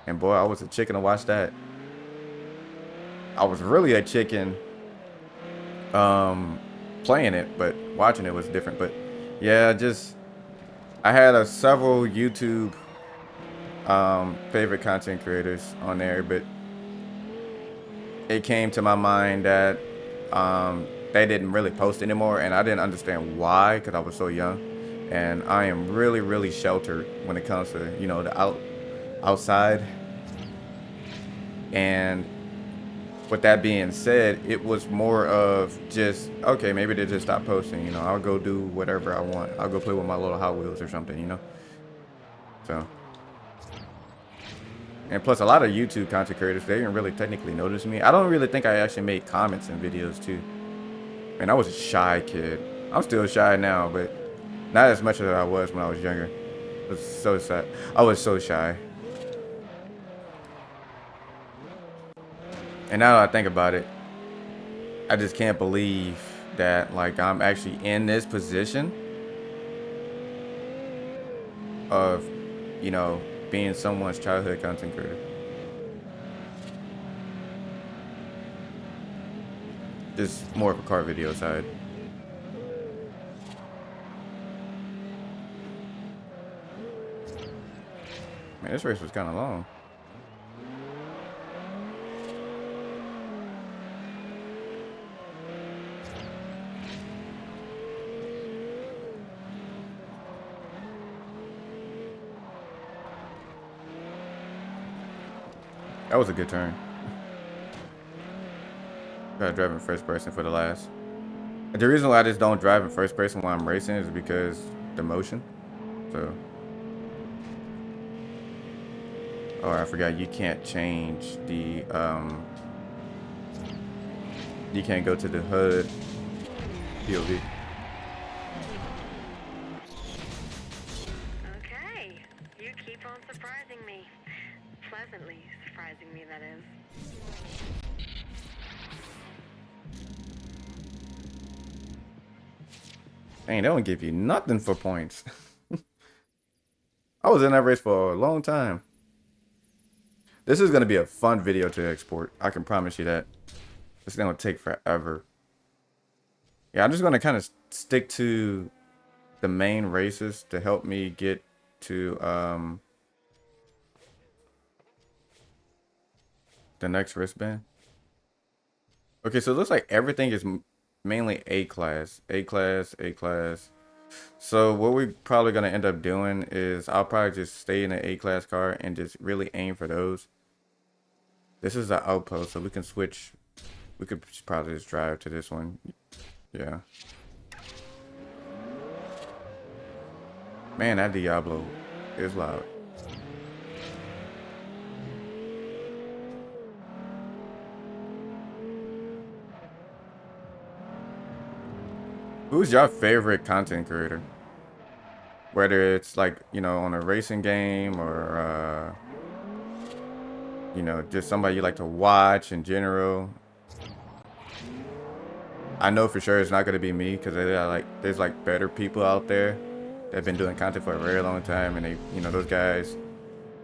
and boy, I was a chicken to watch that. I was really a chicken playing it, but watching it was different. But yeah, I had several YouTube favorite content creators on there, but it came to my mind that they didn't really post anymore, and I didn't understand why because I was so young. And I am really, really sheltered when it comes to, you know, the outside. And with that being said, it was more of just, okay, maybe they just stopped posting, you know, I'll go do whatever I want. I'll go play with my little Hot Wheels or something, you know? So, and plus a lot of YouTube content creators, they didn't really technically notice me. I don't really think I actually made comments in videos too. Man, I was a shy kid. I'm still shy now, but not as much as I was when I was younger. It was so sad. I was so shy. And now that I think about it, I just can't believe that like I'm actually in this position of, you know, being someone's childhood content creator. Just more of a car video side. Man, this race was kind of long. That was a good turn. Gotta drive in first person for the last. The reason why I just don't drive in first person when I'm racing is because the motion. So. Oh, I forgot you can't change the you can't go to the HUD POV. Okay, you keep on surprising me. Pleasantly surprising me, that is. Dang, they don't give you nothing for points. I was in that race for a long time. This is going to be a fun video to export. I can promise you that. It's going to take forever. Yeah, I'm just going to kind of stick to the main races to help me get to the next wristband. Okay, so it looks like everything is mainly A class. A class, A class. So what we're probably going to end up doing is I'll probably just stay in an A class car and just really aim for those. This is the outpost, so we can switch. We could probably just drive to this one. Yeah. Man, that Diablo is loud. Who's your favorite content creator? Whether it's like, you know, on a racing game or you know, just somebody you like to watch in general. I know for sure it's not gonna be me because there's like better people out there that have been doing content for a very long time, and they, you know, those guys,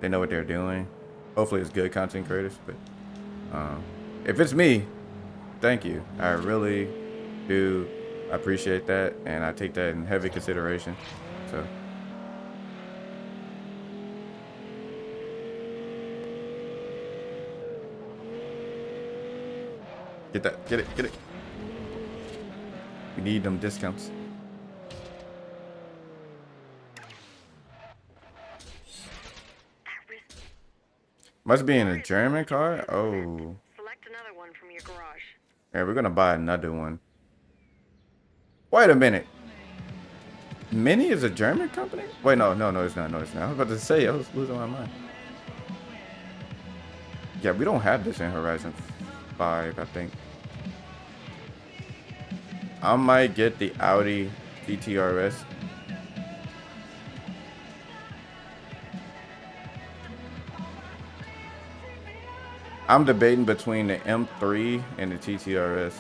they know what they're doing. Hopefully it's good content creators, but if it's me, thank you. I really do appreciate that, and I take that in heavy consideration. So. Get that, get it. We need them discounts. Must be in a German car? Oh. Select another one from your garage. Yeah, we're gonna buy another one. Wait a minute. Mini is a German company? Wait, no, it's not. No, it's not. I was about to say, I was losing my mind. Yeah, we don't have this in Horizon 5, I think. I might get the Audi GT-RS. I'm debating between the M3 and the GT-RS.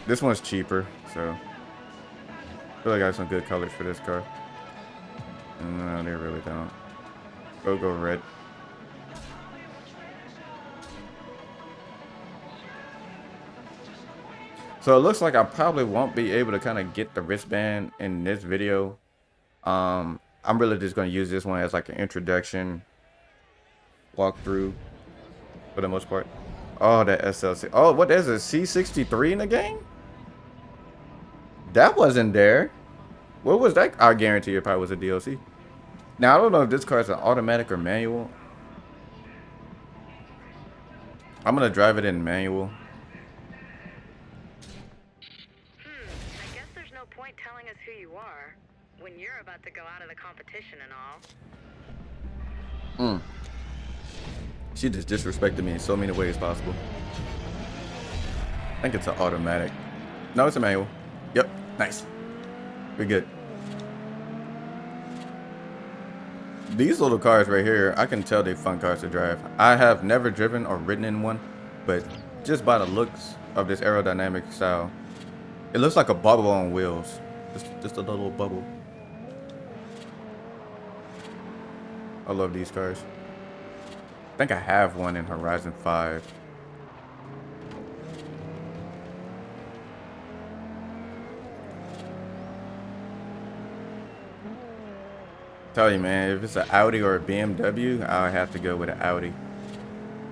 This one's cheaper, so I feel like I got some good colors for this car. No, they really don't. Go red. So it looks like I probably won't be able to kind of get the wristband in this video. I'm really just going to use this one as like an introduction walkthrough for the most part. Oh, that SLC. Oh, what is it? C63 in the game? That wasn't there. What was that? I guarantee it probably was a DLC. Now, I don't know if this car is an automatic or manual. I'm going to drive it in manual. I guess there's no point telling us who you are when you're about to go out of the competition and all. She just disrespected me in so many ways possible. I think it's an automatic. No, it's a manual. Yep, nice. We're good. These little cars right here, I can tell they're fun cars to drive. I have never driven or ridden in one, but just by the looks of this aerodynamic style, it looks like a bubble on wheels. Just a little bubble. I love these cars. I think I have one in Horizon 5. Tell you, man, if it's an Audi or a BMW, I'll have to go with an Audi.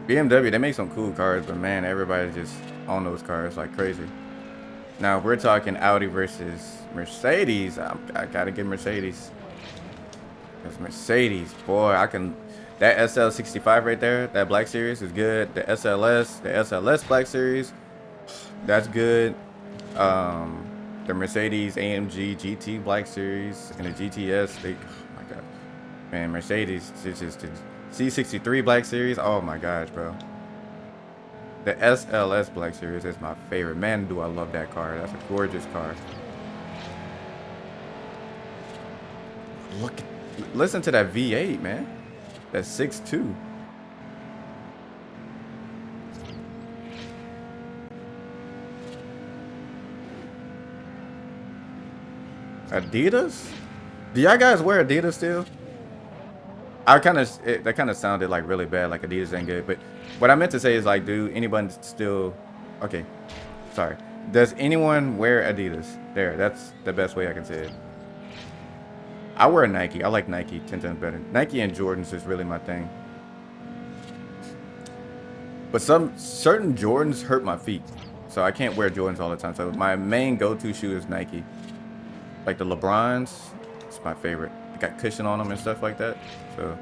BMW, they make some cool cars, but man, everybody just on those cars like crazy. Now, if we're talking Audi versus Mercedes, I gotta get Mercedes. Because Mercedes, boy, that SL65 right there, that Black Series is good. The SLS Black Series, that's good. The Mercedes AMG GT Black Series and the GTS, oh my god, man, Mercedes, it's just the C63 Black Series, oh my gosh, bro. The SLS Black Series is my favorite. Man, do I love that car. That's a gorgeous car. Listen to that V8, man. That's 6.2. Adidas? Do y'all guys wear Adidas still? That kind of sounded like really bad, like Adidas ain't good. But what I meant to say is like, do anyone still? Okay, sorry. Does anyone wear Adidas? There, that's the best way I can say it. I wear Nike. I like Nike 10 times better. Nike and Jordans is really my thing. But certain Jordans hurt my feet, so I can't wear Jordans all the time. So my main go-to shoe is Nike. Like the LeBrons, it's my favorite. They got cushion on them and stuff like that. So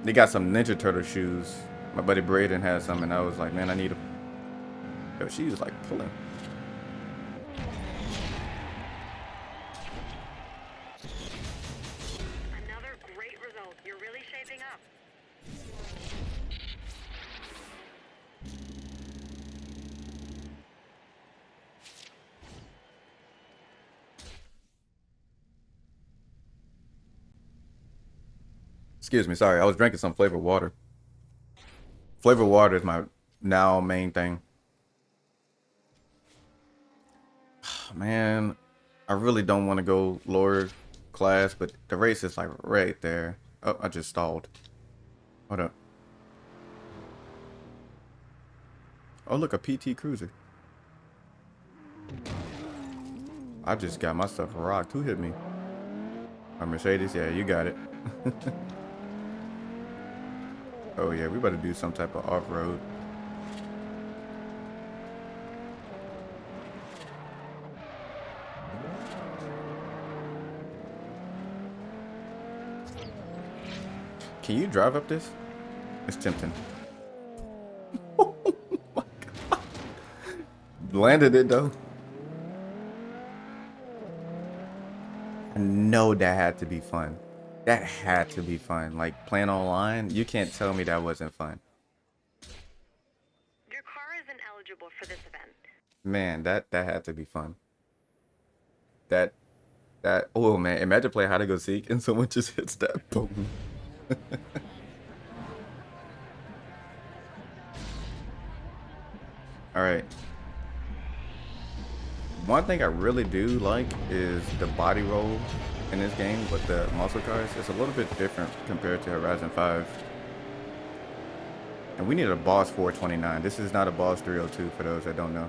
they got some Ninja Turtle shoes. My buddy Braden had some, and I was like, man, I need them. Yo, she was like pulling. Another great result. You're really shaping up. Excuse me, sorry. I was drinking some flavored water. Flavored water is my now main thing. Man, I really don't want to go lower class, but the race is like right there. Oh, I just stalled. Hold up. Oh, look, a PT Cruiser. I just got my stuff rocked. Who hit me? A Mercedes? Yeah, you got it. Oh yeah, we better do some type of off-road. Can you drive up this? It's tempting. Oh my god. Landed it though. I know that had to be fun. That had to be fun. Like playing online, you can't tell me that wasn't fun. Your car isn't eligible for this event. Man, that had to be fun. That oh man, imagine playing hide and go seek and someone just hits that boom. All right. One thing I really do like is the body roll in this game with the muscle cars is a little bit different compared to Horizon 5. And we need a boss 429. This is not a boss 302 for those that don't know.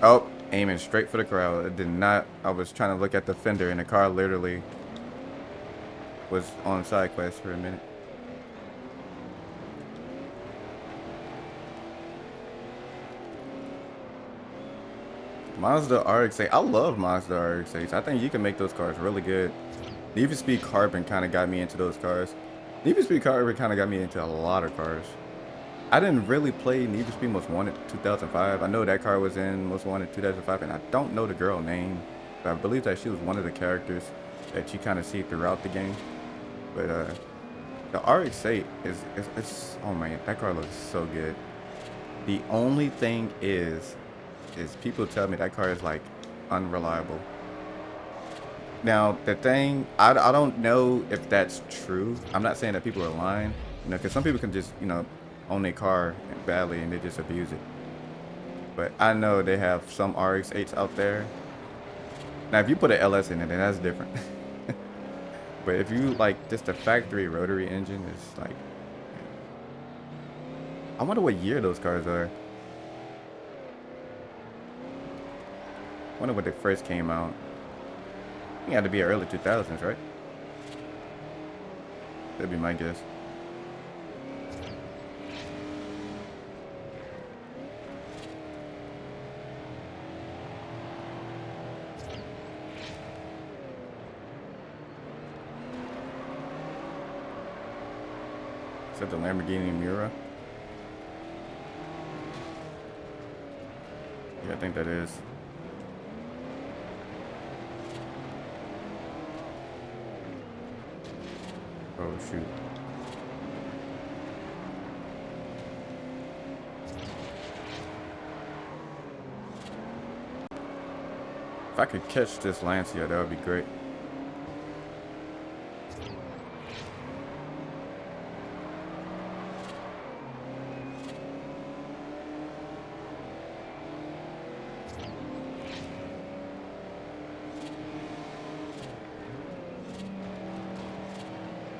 Oh, aiming straight for the crowd. It did not. I was trying to look at the fender and the car literally was on side quest for a minute. Mazda RX-8. I love Mazda RX-8s. I think you can make those cars really good. Need for Speed Carbon kind of got me into those cars. Need for Speed Carbon kind of got me into a lot of cars. I didn't really play Need for Speed Most Wanted 2005. I know that car was in Most Wanted 2005, and I don't know the girl name. But I believe that she was one of the characters that you kind of see throughout the game. But the RX-8 is oh man, that car looks so good. The only thing is people tell me that car is like unreliable. Now the thing, I don't know if that's true. I'm not saying that people are lying, you know, because some people can just, you know, own their car badly and they just abuse it. But I know they have some RX-8s out there. Now if you put an LS in it, then that's different. But if you like just the factory rotary engine, is like, I wonder what year those cars are. I wonder when they first came out. It had to be early 2000s, right? That'd be my guess. Is that the Lamborghini Miura? Yeah, I think that is. Oh shoot. If I could catch this Lancia, that would be great.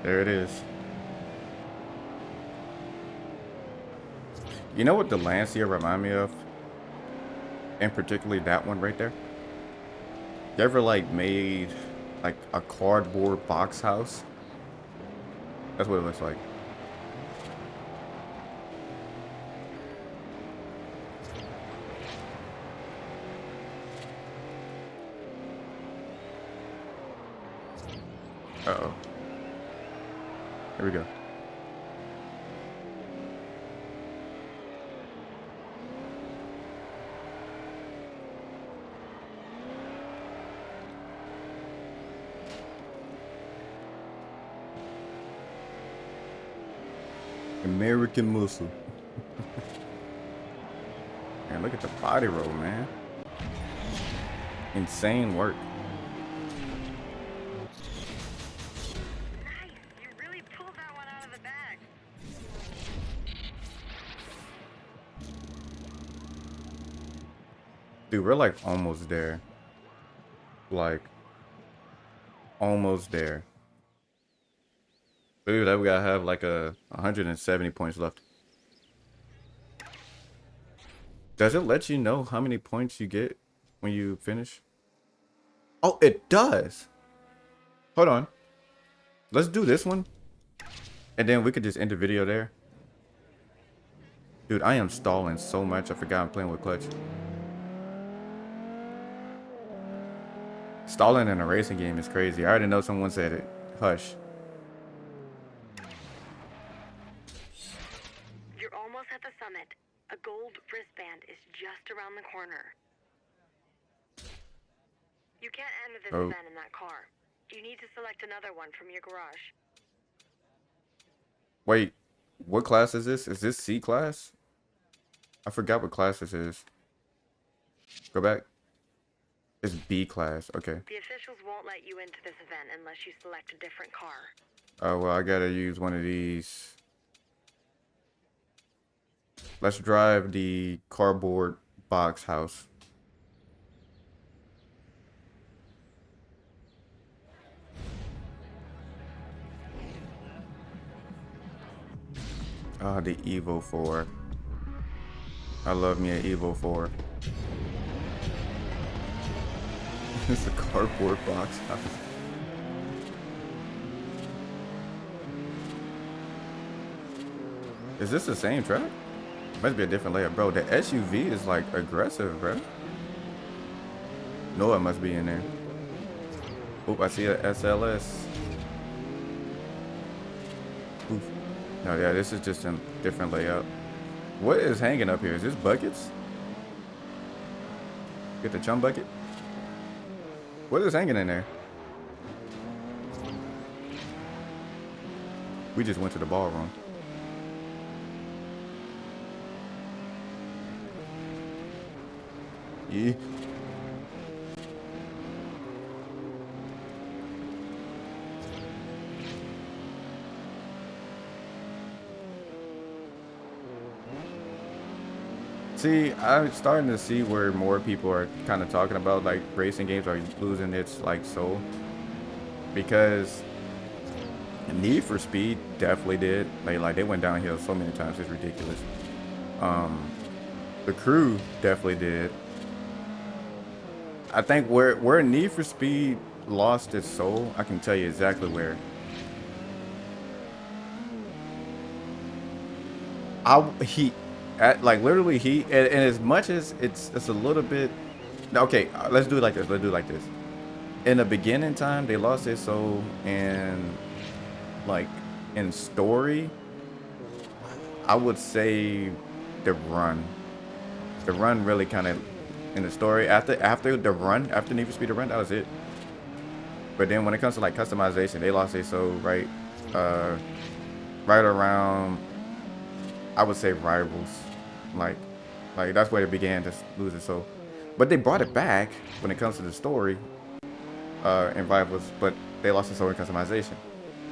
There it is. You know what the Lancia remind me of? And particularly that one right there? You ever like made like a cardboard box house? That's what it looks like. Uh-oh. Here we go. American muscle. Man, look at the body roll, man. Insane work. Nice! You really pulled that one out of the bag. Dude, we're like almost there. Like, almost there. Dude, that we gotta have like 170 points left. Does it let you know how many points you get when you finish? Oh, it does. Hold on. Let's do this one. And then we could just end the video there. Dude, I am stalling so much. I forgot I'm playing with clutch. Stalling in a racing game is crazy. I already know someone said it. Hush. You're almost at the summit. A gold wristband is just around the corner. You can't enter this event in that car. You need to select another one from your garage. Wait, what class is this? Is this C class? I forgot what class this is. Go back. It's B class. Okay. The officials won't let you into this event unless you select a different car. Oh, well, I gotta use one of these. Let's drive the cardboard box house. Ah, the Evo 4. I love me an Evo 4. It's a cardboard box house. Is this the same track? Must be a different layout, bro. The SUV is like aggressive, bro. No, it must be in there. Oop, I see a SLS. Oof. No, yeah, this is just a different layout. What is hanging up here? Is this buckets? Get the chum bucket. What is hanging in there? We just went to the ballroom. Yeah. See, I'm starting to see where more people are kind of talking about like racing games are losing its like soul, because Need for Speed definitely did. Like they went downhill so many times, it's ridiculous. The Crew definitely did. I think where Need for Speed lost its soul, I can tell you exactly where. Like literally and as much as it's a little bit. Okay, let's do it like this. Let's do it like this. In the beginning time, they lost their soul, and like in story, I would say the run. The run really kind of in the story after the run, after Need for Speed the run, that was it. But then when it comes to like customization, they lost their soul right around, I would say, Rivals. Like that's where they began to lose it. So, but they brought it back when it comes to the story in Rivals, but they lost the soul in customization.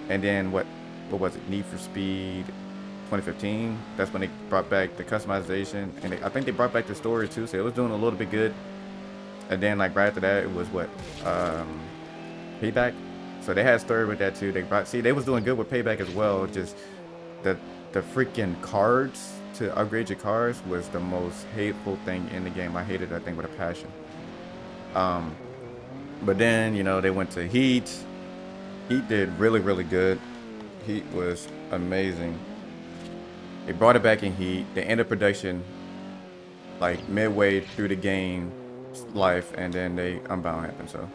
And then what was it? Need for Speed 2015. That's when they brought back the customization, and I think they brought back the story too. So it was doing a little bit good. And then like right after that, it was what Payback. So they had story with that too. They was doing good with Payback as well. Just the freaking cards to upgrade your cars was the most hateful thing in the game. I hated that thing with a passion. But then, you know, they went to Heat. Heat did really, really good. Heat was amazing. They brought it back in Heat. They ended production like midway through the game life, and then Unbound happened. So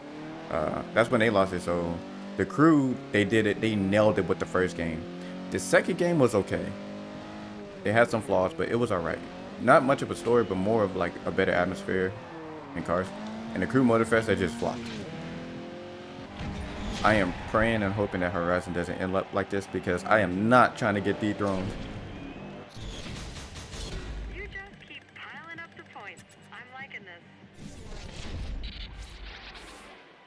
that's when they lost it. So the Crew, they did it. They nailed it with the first game. The second game was okay. It had some flaws, but it was alright. Not much of a story, but more of like a better atmosphere in cars. And the Crew Motorfest, they just flopped. I am praying and hoping that Horizon doesn't end up like this, because I am not trying to get dethroned. You just keep piling up the points. I'm liking this.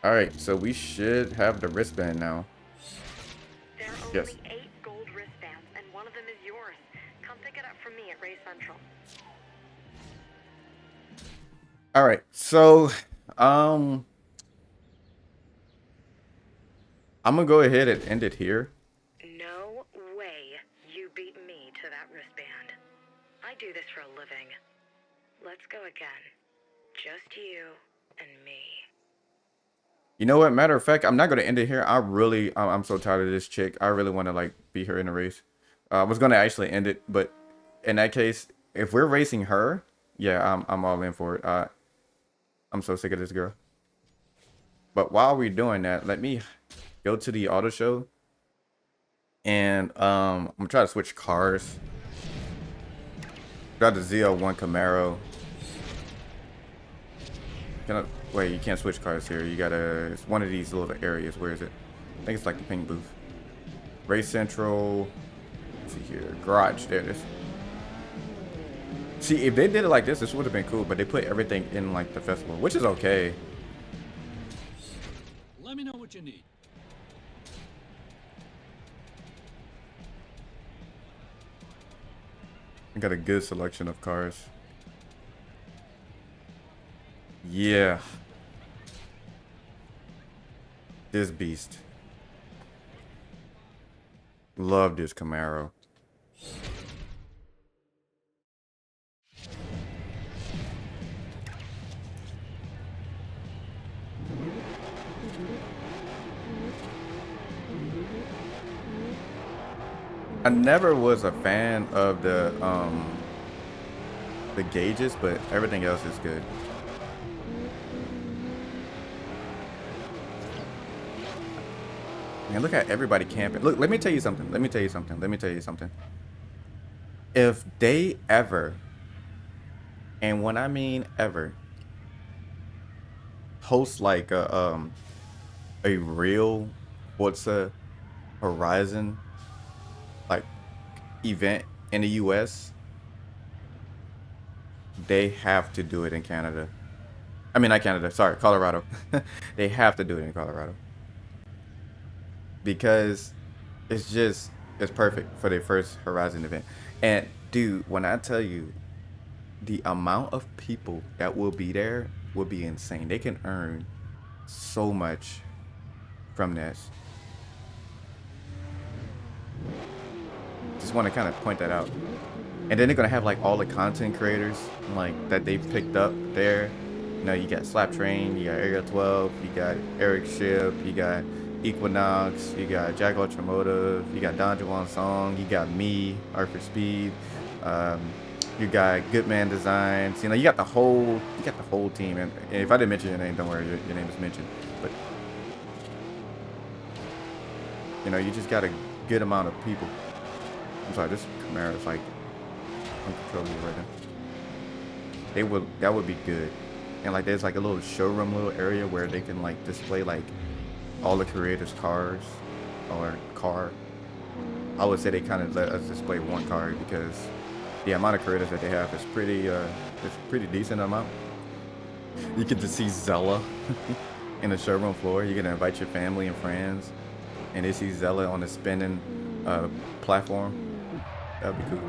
Alright, so we should have the wristband now. There are Yes. only 8 gold wristbands, and one of them is yours. Come pick it up from me at Race Central. Alright, so I'm gonna go ahead and end it here. No way you beat me to that wristband. I do this for a living. Let's go again. Just you and me. You know what? Matter of fact, I'm not gonna end it here. I'm so tired of this chick. I really want to like beat her in a race. I was gonna actually end it, but in that case, if we're racing her, yeah, I'm all in for it. I'm so sick of this girl. But while we're doing that, let me go to the auto show, and I'm gonna try to switch cars. Got the Z01 Camaro. Wait, you can't switch cars here. You gotta, it's one of these little areas. Where is it? I think it's like the pink booth. Race Central. Let's see here. Garage. There it is. See, if they did it like this would have been cool, but they put everything in like the festival, which is okay. Let me know what you need. I got a good selection of cars. Yeah. This beast. Love this Camaro. I never was a fan of the gauges, but everything else is good. Man, look at everybody camping. Look, let me tell you something. Let me tell you something. Let me tell you something. If they ever, and when I mean ever, host like a real Forza Horizon like event in the US, they have to do it in Canada. I mean, not Canada, sorry, Colorado. They have to do it in Colorado. Because it's perfect for their first Horizon event. And dude, when I tell you the amount of people that will be there will be insane. They can earn so much from this. Just want to kind of point that out. And then they're gonna have like all the content creators like that they've picked up there. You know, you got Slap Train, you got Area 12, you got Eric Ship, you got Equinox, you got Jack Ultramotive, you got Don Juan Song, you got me, Art for Speed, you got Goodman Designs. You know, you got the whole team. And if I didn't mention your name, don't worry, your name is mentioned. But you know, you just got a good amount of people. I'm sorry, this Camaro is like uncontrollable right now. That would be good. And like there's like a little showroom little area where they can like display like all the creators' cars or car. I would say they kind of let us display one car because the amount of creators that they have is pretty decent amount. You get to see Zella in the showroom floor. You're gonna invite your family and friends, and they see Zella on the spinning platform. That would be cool.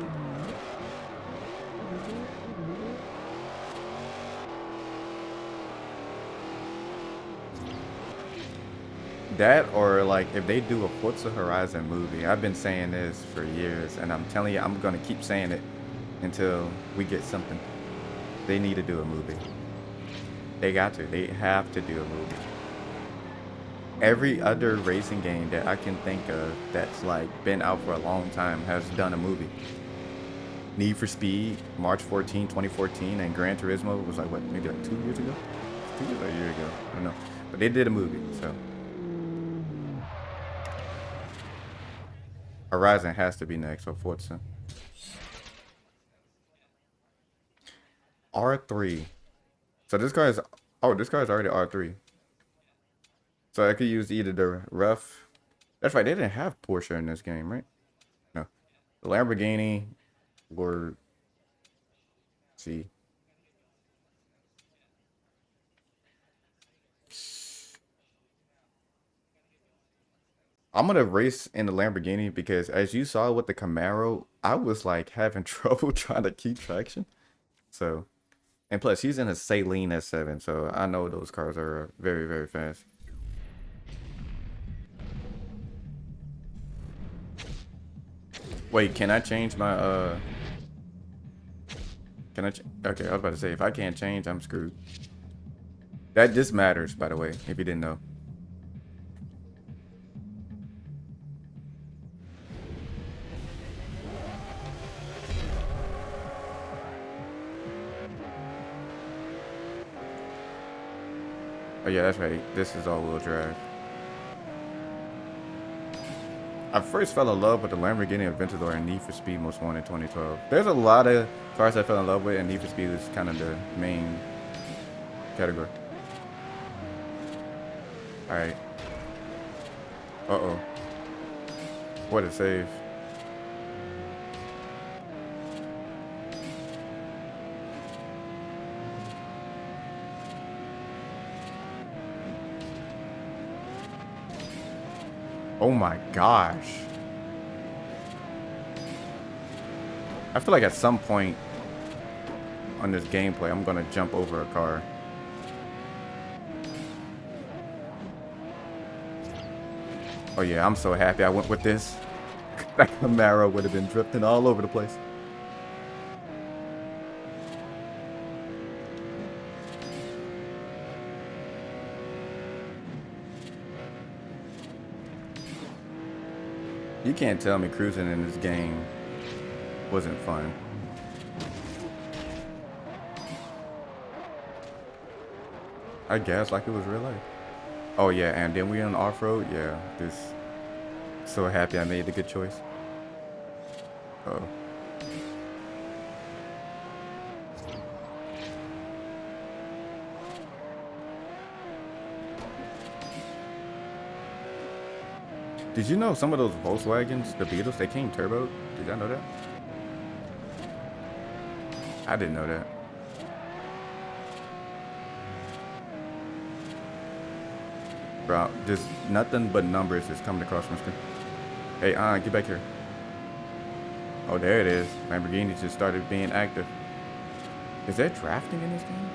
That or like if they do a Forza Horizon movie. I've been saying this for years, and I'm telling you, I'm gonna keep saying it until we get something. They need to do a movie. They got to. They have to do a movie. Every other racing game that I can think of that's like been out for a long time has done a movie. Need for Speed, March 14, 2014, and Gran Turismo was like what, maybe like 2 years ago? 2 years or a year ago. I don't know. But they did a movie, so Horizon has to be next, or Forza. R3. So this car is, oh, this car is already R3. So I could use either the rough. That's right, they didn't have Porsche in this game, right? No. The Lamborghini or see. I'm gonna race in the Lamborghini because as you saw with the Camaro, I was like having trouble trying to keep traction. So, and plus he's in a Saleen S7, so I know those cars are very, very fast. Wait, can I change my can I okay, I was about to say if I can't change, I'm screwed. That just matters, by the way, if you didn't know. Oh yeah, that's right. This is all-wheel drive. I first fell in love with the Lamborghini Aventador and Need for Speed Most Wanted 2012. There's a lot of cars I fell in love with, and Need for Speed is kind of the main category. Alright. Uh-oh. What a save. Oh my gosh. I feel like at some point on this gameplay, I'm gonna jump over a car. Oh yeah, I'm so happy I went with this. That Camaro would have been drifting all over the place. You can't tell me cruising in this game wasn't fun. I guess like it was real life. Oh yeah, and then we on off-road. Yeah, this. So happy I made the good choice. Oh. Did you know some of those Volkswagens, the Beetles, they came turbo? Did y'all know that? I didn't know that. Bro, just nothing but numbers is coming across my screen. Hey, get back here. Oh, there it is. Lamborghini just started being active. Is there drafting in this game?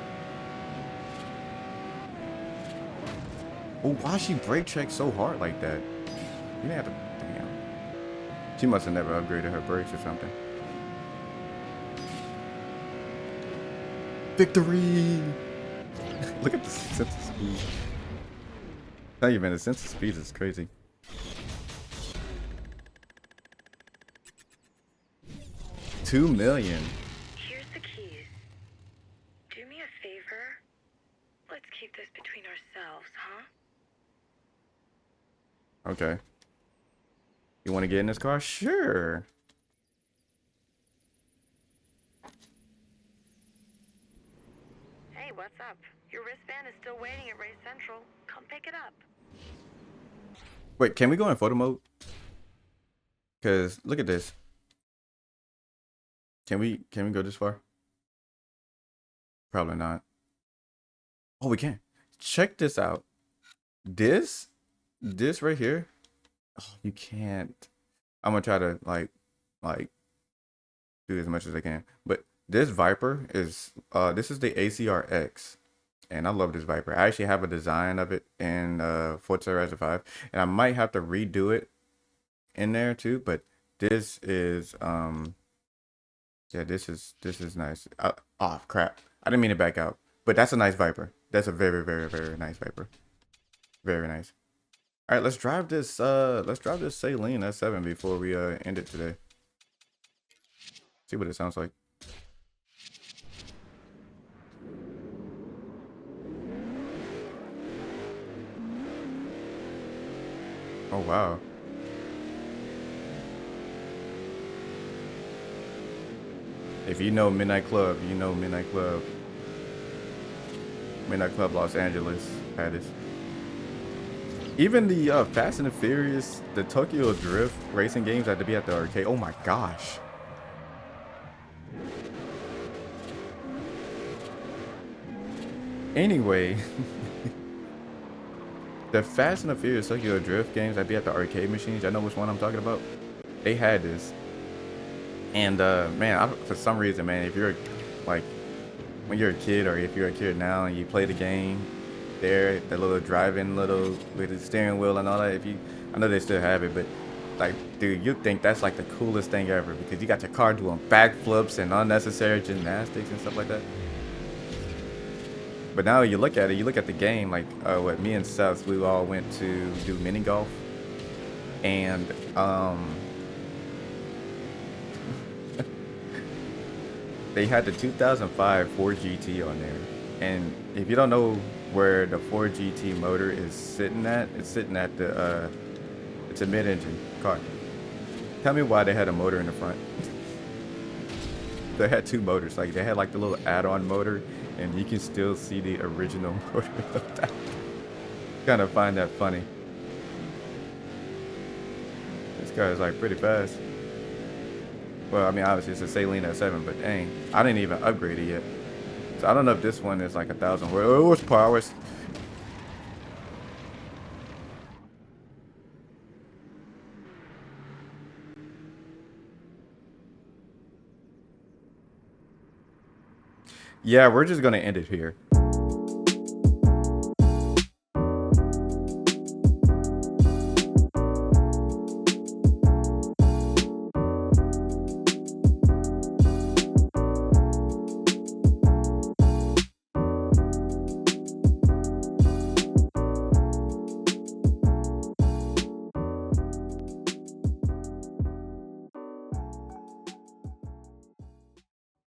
Oh, why she brake check so hard like that? You didn't have to. Damn. She must have never upgraded her brakes or something. Victory! Look at the sense of speed. Not even the sense of speed is crazy. $2 million. Here's the keys. Do me a favor. Let's keep this between ourselves, huh? Okay. You want to get in this car? Sure. Hey, what's up? Your wristband is still waiting at Race Central. Come pick it up. Wait, can we go in photo mode? Cause look at this. Can we go this far? Probably not. Oh, we can. Check this out. This right here. Oh, you can't. I'm gonna try to like do as much as I can. But this Viper is this is the ACRX. And I love this Viper. I actually have a design of it in Forza Horizon 5. And I might have to redo it in there too. But this is yeah, this is nice. Oh crap. I didn't mean to back out. But that's a nice Viper. That's a very, very, very nice Viper. Very nice. Alright, let's drive this Saleen S7 before we end it today. See what it sounds like. Oh wow. If you know Midnight Club, you know Midnight Club. Midnight Club Los Angeles had this. Even the Fast and the Furious, the Tokyo Drift racing games had to be at the arcade. Oh my gosh. Anyway, the Fast and the Furious Tokyo Drift games that be at the arcade machines, I know which one I'm talking about. They had this. And man, for some reason, man, if you're like, when you're a kid or if you're a kid now and you play the game, there, the little driving little with the steering wheel and all that, I know they still have it, but like, dude, you think that's like the coolest thing ever because you got your car doing backflips and unnecessary gymnastics and stuff like that. But now you look at it, you look at the game, like what me and Seth, we all went to do mini golf, and they had the 2005 Ford GT on there, and if you don't know where the Ford GT motor is sitting at, it's sitting at the it's a mid-engine car. Tell me why they had a motor in the front. They had two motors, like they had like the little add-on motor, and you can still see the original motor in the back. Kind of find that funny. This car is like pretty fast. Well, I mean, obviously it's a Saleen S7, but dang, I didn't even upgrade it yet. So I don't know if this one is like 1,000 horsepower. Yeah, we're just gonna end it here.